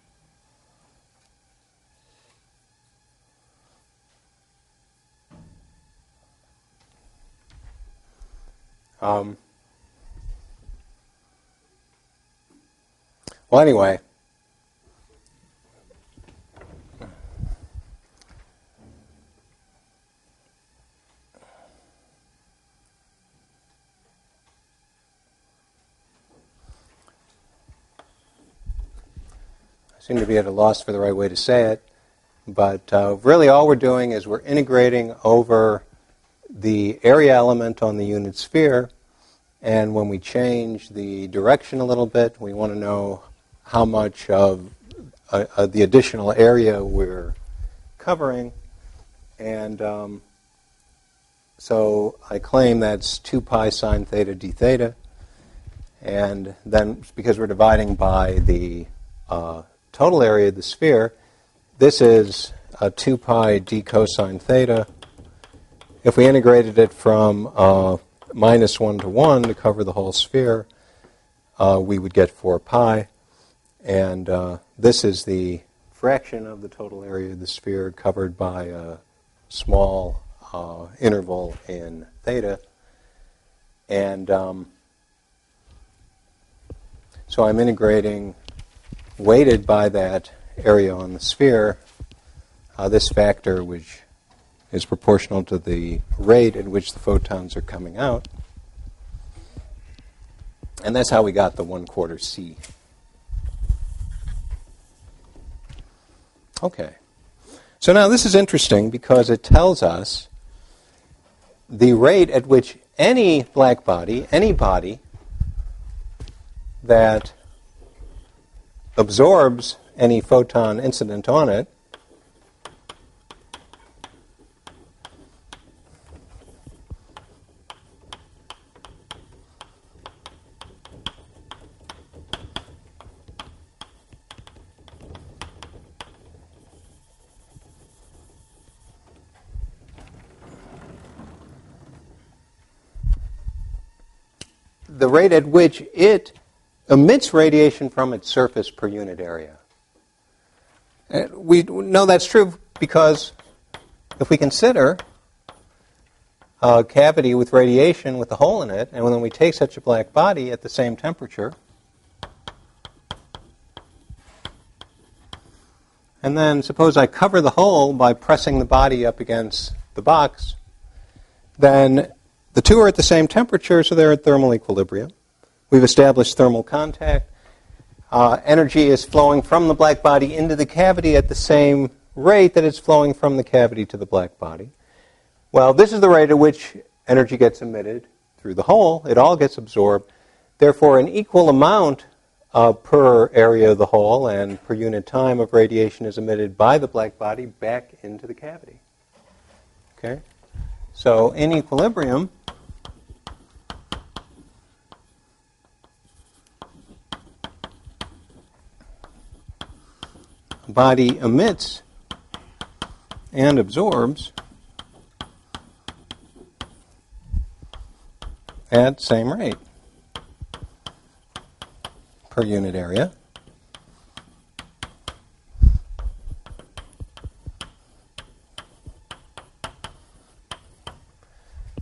Well, anyway, I seem to be at a loss for the right way to say it, but really all we're doing is we're integrating over the area element on the unit sphere, and when we change the direction a little bit, we want to know how much of the additional area we're covering, and so I claim that's 2 pi sine theta d theta, and then because we're dividing by the total area of the sphere, this is 2 pi d cosine theta. If we integrated it from minus 1 to 1 to cover the whole sphere, we would get 4 pi. And this is the fraction of the total area of the sphere covered by a small interval in theta. And so I'm integrating, weighted by that area on the sphere, this factor which is proportional to the rate at which the photons are coming out. And that's how we got the 1/4 c. Okay. So now this is interesting because it tells us the rate at which any black body, any body that absorbs any photon incident on it, the rate at which it emits radiation from its surface per unit area. We know that's true because if we consider a cavity with radiation with a hole in it, and when we take such a black body at the same temperature, and then suppose I cover the hole by pressing the body up against the box, then the two are at the same temperature, so they're at thermal equilibrium. We've established thermal contact. Energy is flowing from the black body into the cavity at the same rate that it's flowing from the cavity to the black body. Well, this is the rate at which energy gets emitted through the hole. It all gets absorbed. Therefore, an equal amount per area of the hole and per unit time of radiation is emitted by the black body back into the cavity. Okay? So in equilibrium, the body emits and absorbs at same rate per unit area.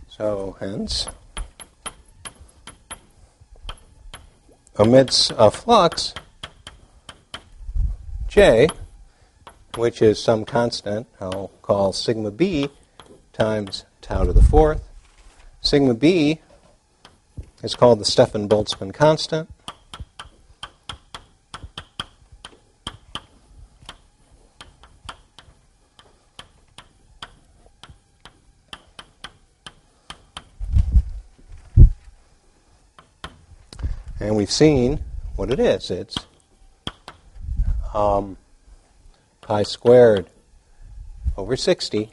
So hence emits a flux J, which is some constant I'll call sigma b times tau to the fourth. Sigma b is called the Stefan-Boltzmann constant. And we've seen what it is. It's pi squared over 60,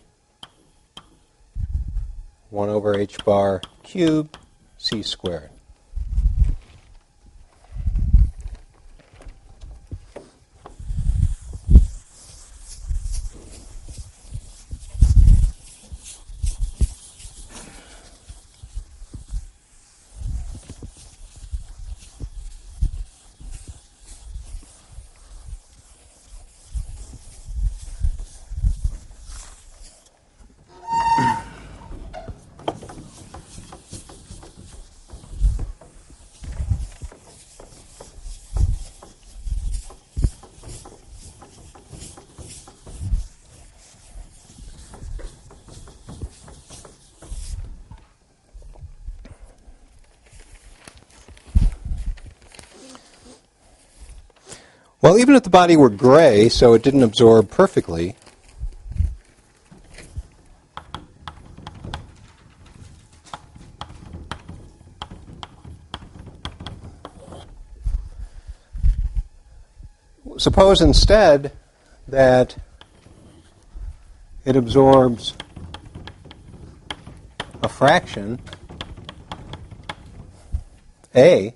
1 over h bar cubed, c squared. Well, even if the body were gray, so it didn't absorb perfectly, suppose instead that it absorbs a fraction A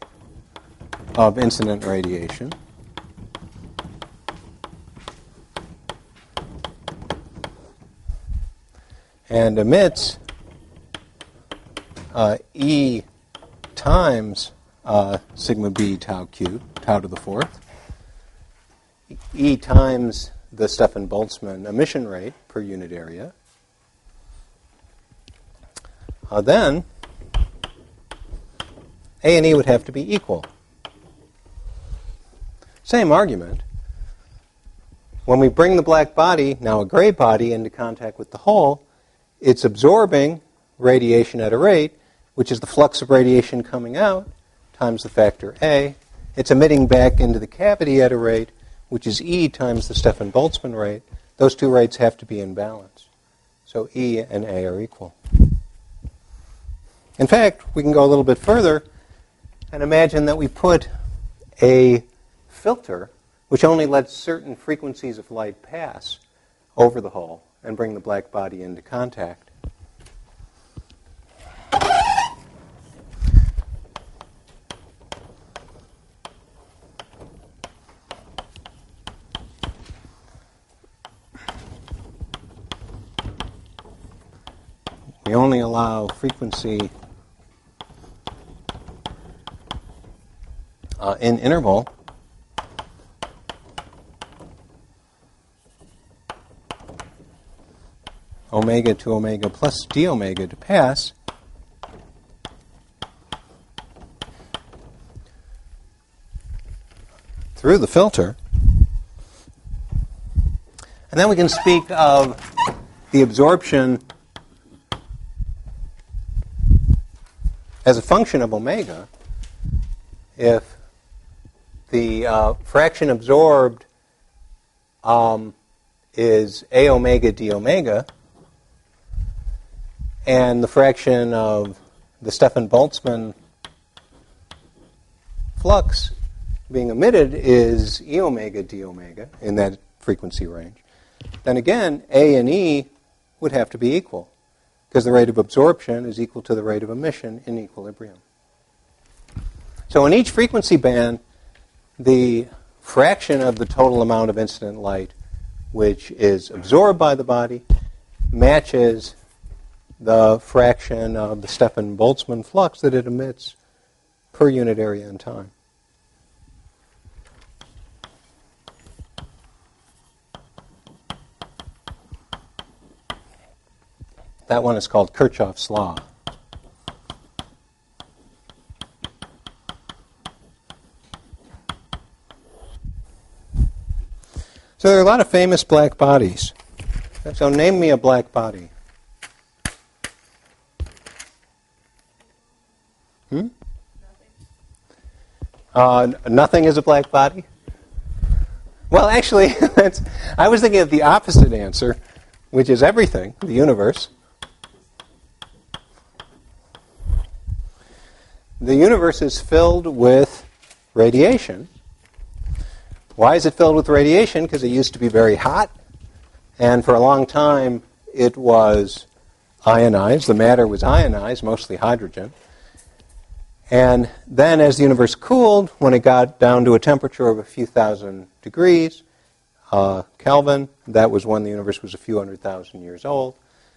of incident radiation, and emits E times sigma b tau cubed, tau to the fourth, E times the Stefan-Boltzmann emission rate per unit area, then A and E would have to be equal. Same argument. When we bring the black body, now a gray body, into contact with the hole, it's absorbing radiation at a rate, which is the flux of radiation coming out, times the factor A. It's emitting back into the cavity at a rate, which is E times the Stefan-Boltzmann rate. Those two rates have to be in balance. So E and A are equal. In fact, we can go a little bit further and imagine that we put a filter which only lets certain frequencies of light pass over the hole and bring the black body into contact. We only allow frequency in interval omega to omega plus d omega to pass, through the filter. And then we can speak of the absorption as a function of omega. If the fraction absorbed is a omega d omega, and the fraction of the Stefan-Boltzmann flux being emitted is e omega d omega in that frequency range, then again, A and E would have to be equal, because the rate of absorption is equal to the rate of emission in equilibrium. So in each frequency band, the fraction of the total amount of incident light which is absorbed by the body matches the fraction of the Stefan-Boltzmann flux that it emits per unit area and time. That one is called Kirchhoff's law. So there are a lot of famous black bodies. So name me a black body. Nothing is a black body? Well, actually, I was thinking of the opposite answer, which is everything, the universe. The universe is filled with radiation. Why is it filled with radiation? Because it used to be very hot, and for a long time it was ionized. The matter was ionized, mostly hydrogen. And then as the universe cooled, when it got down to a temperature of a few thousand degrees Kelvin, that was when the universe was a few 100,000 years old,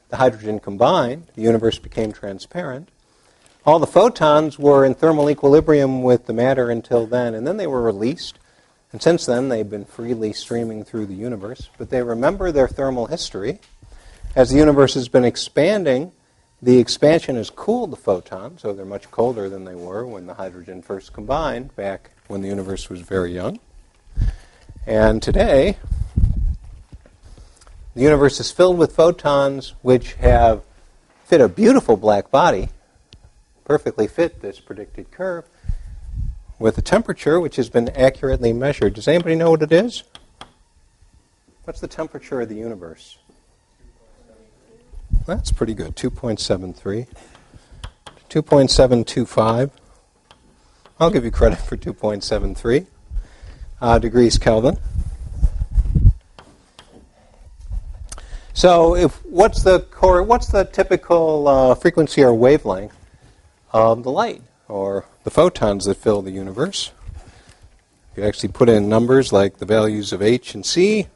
the hydrogen combined, the universe became transparent. All the photons were in thermal equilibrium with the matter until then, and then they were released. And since then, they've been freely streaming through the universe. But they remember their thermal history. As the universe has been expanding, the expansion has cooled the photons, so they're much colder than they were when the hydrogen first combined, back when the universe was very young. And today, the universe is filled with photons which have fit a beautiful black body, perfectly fit this predicted curve, with a temperature which has been accurately measured. Does anybody know what it is? What's the temperature of the universe? That's pretty good, 2.73. 2.725. I'll give you credit for 2.73 degrees Kelvin. So, what's the typical frequency or wavelength of the light or the photons that fill the universe? You actually put in numbers like the values of h and c.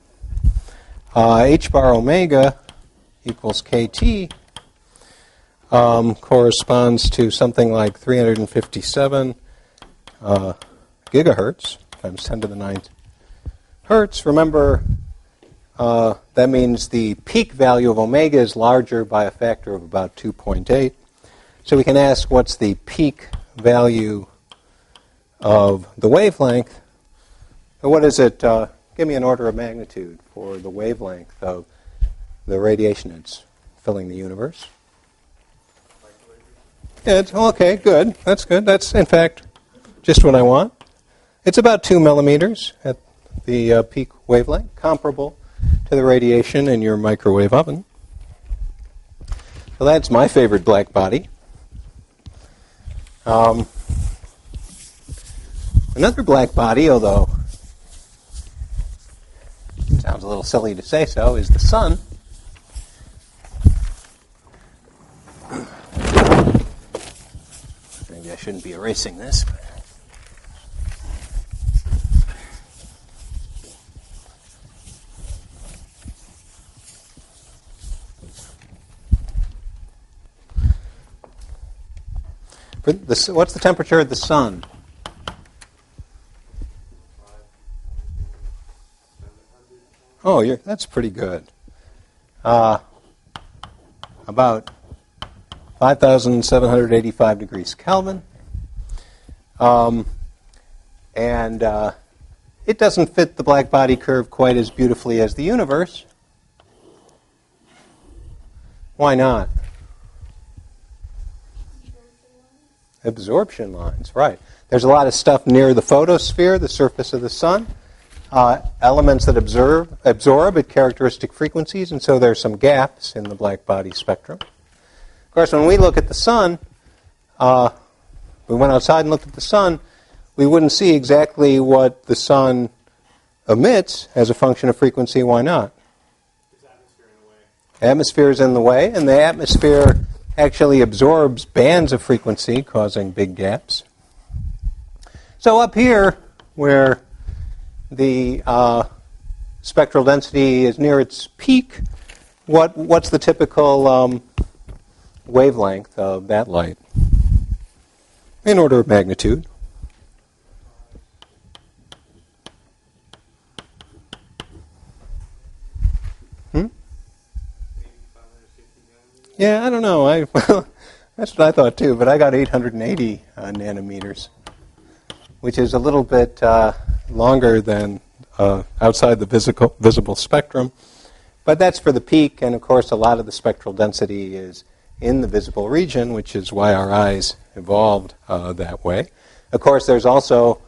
H bar omega equals kT corresponds to something like 357 gigahertz times 10 to the 9th hertz. Remember, that means the peak value of omega is larger by a factor of about 2.8. So we can ask what's the peak value of the wavelength. Or what is it? Give me an order of magnitude for the wavelength of the radiation that's filling the universe. Okay, good. That's good. That's, in fact, just what I want. It's about 2 millimeters at the peak wavelength, comparable to the radiation in your microwave oven. So that's my favorite black body. Another black body, although it sounds a little silly to say so, is the sun. Maybe I shouldn't be erasing this. What's the temperature of the sun? Oh, that's pretty good. About 5,785 degrees Kelvin. And it doesn't fit the black body curve quite as beautifully as the universe. Why not? Absorption lines, right. There's a lot of stuff near the photosphere, the surface of the sun, elements that absorb at characteristic frequencies, and so there's some gaps in the black body spectrum. Of course, when we look at the sun, we went outside and looked at the sun, we wouldn't see exactly what the sun emits as a function of frequency. Why not? There's atmosphere in the way. Atmosphere is in the way, and the atmosphere actually absorbs bands of frequency, causing big gaps. So up here, where the spectral density is near its peak, what's the typical wavelength of that light? In order of magnitude. Yeah, I don't know. That's what I thought too, but I got 880 nanometers, which is a little bit longer than outside the visible spectrum. But that's for the peak, and of course a lot of the spectral density is in the visible region, which is why our eyes evolved that way. Of course, there's also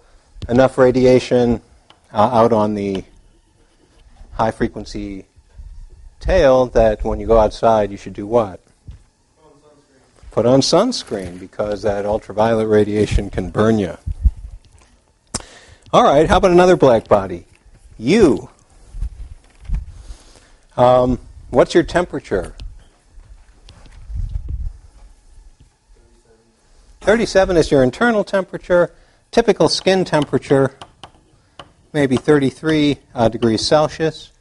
enough radiation out on the high-frequency tail that when you go outside, you should do what? Put on sunscreen, because that ultraviolet radiation can burn you. All right, how about another black body? You. What's your temperature? 37 is your internal temperature. Typical skin temperature, maybe 33 degrees Celsius,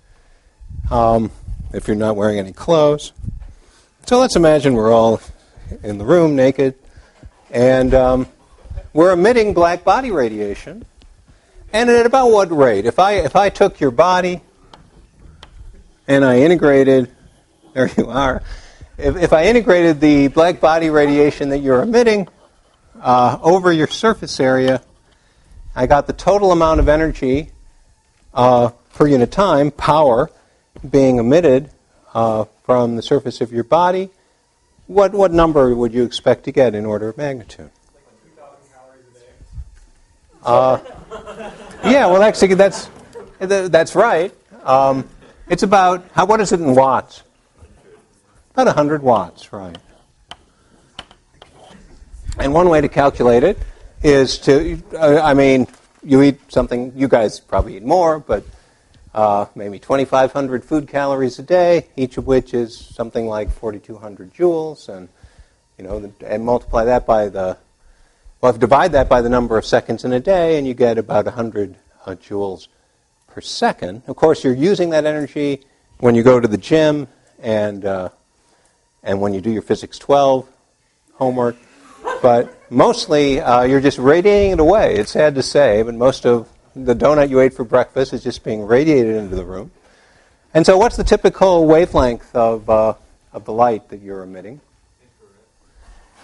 if you're not wearing any clothes. So let's imagine we're all in the room naked, and we're emitting black body radiation. And at about what rate? If I took your body and I integrated, there you are, if I integrated the black body radiation that you're emitting over your surface area, I got the total amount of energy per unit time, power, being emitted from the surface of your body. What number would you expect to get in order of magnitude? Like 2,000 calories a day. Yeah, well, actually, that's right. It's about, what is it in watts? About 100 watts, right. And one way to calculate it is to, you eat something, you guys probably eat more, but maybe 2,500 food calories a day, each of which is something like 4,200 joules, and and multiply that by divide that by the number of seconds in a day, and you get about 100 joules per second. Of course, you're using that energy when you go to the gym and when you do your Physics 12 homework, but mostly you're just radiating it away. It's sad to say, but most of the donut you ate for breakfast is just being radiated into the room. And so what's the typical wavelength of the light that you're emitting?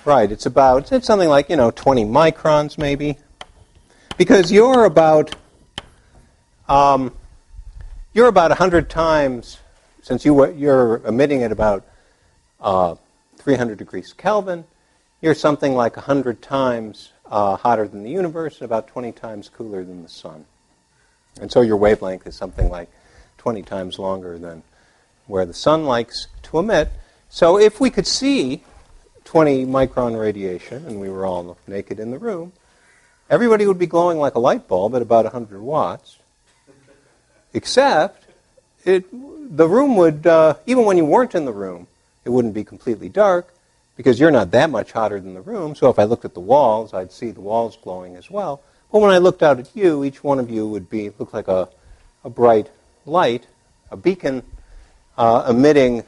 Right, it's something like, 20 microns maybe. Because you're about 100 times, since you're emitting at about 300 degrees Kelvin, you're something like 100 times hotter than the universe and about 20 times cooler than the sun. And so your wavelength is something like 20 times longer than where the sun likes to emit. So if we could see 20 micron radiation and we were all naked in the room, everybody would be glowing like a light bulb at about 100 watts, except the room would, even when you weren't in the room, it wouldn't be completely dark because you're not that much hotter than the room. So if I looked at the walls, I'd see the walls glowing as well. But when I looked out at you, each one of you would look like a bright light, a beacon emitting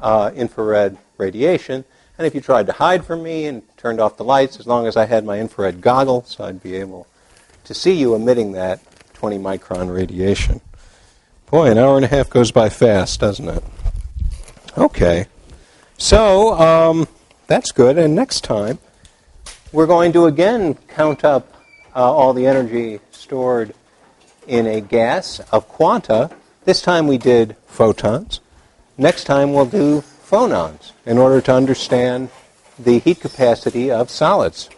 infrared radiation. And if you tried to hide from me and turned off the lights, as long as I had my infrared goggles, I'd be able to see you emitting that 20 micron radiation. Boy, an hour and a half goes by fast, doesn't it? Okay. So that's good. And next time, we're going to again count up all the energy stored in a gas of quanta. This time we did photons. Next time we'll do phonons in order to understand the heat capacity of solids.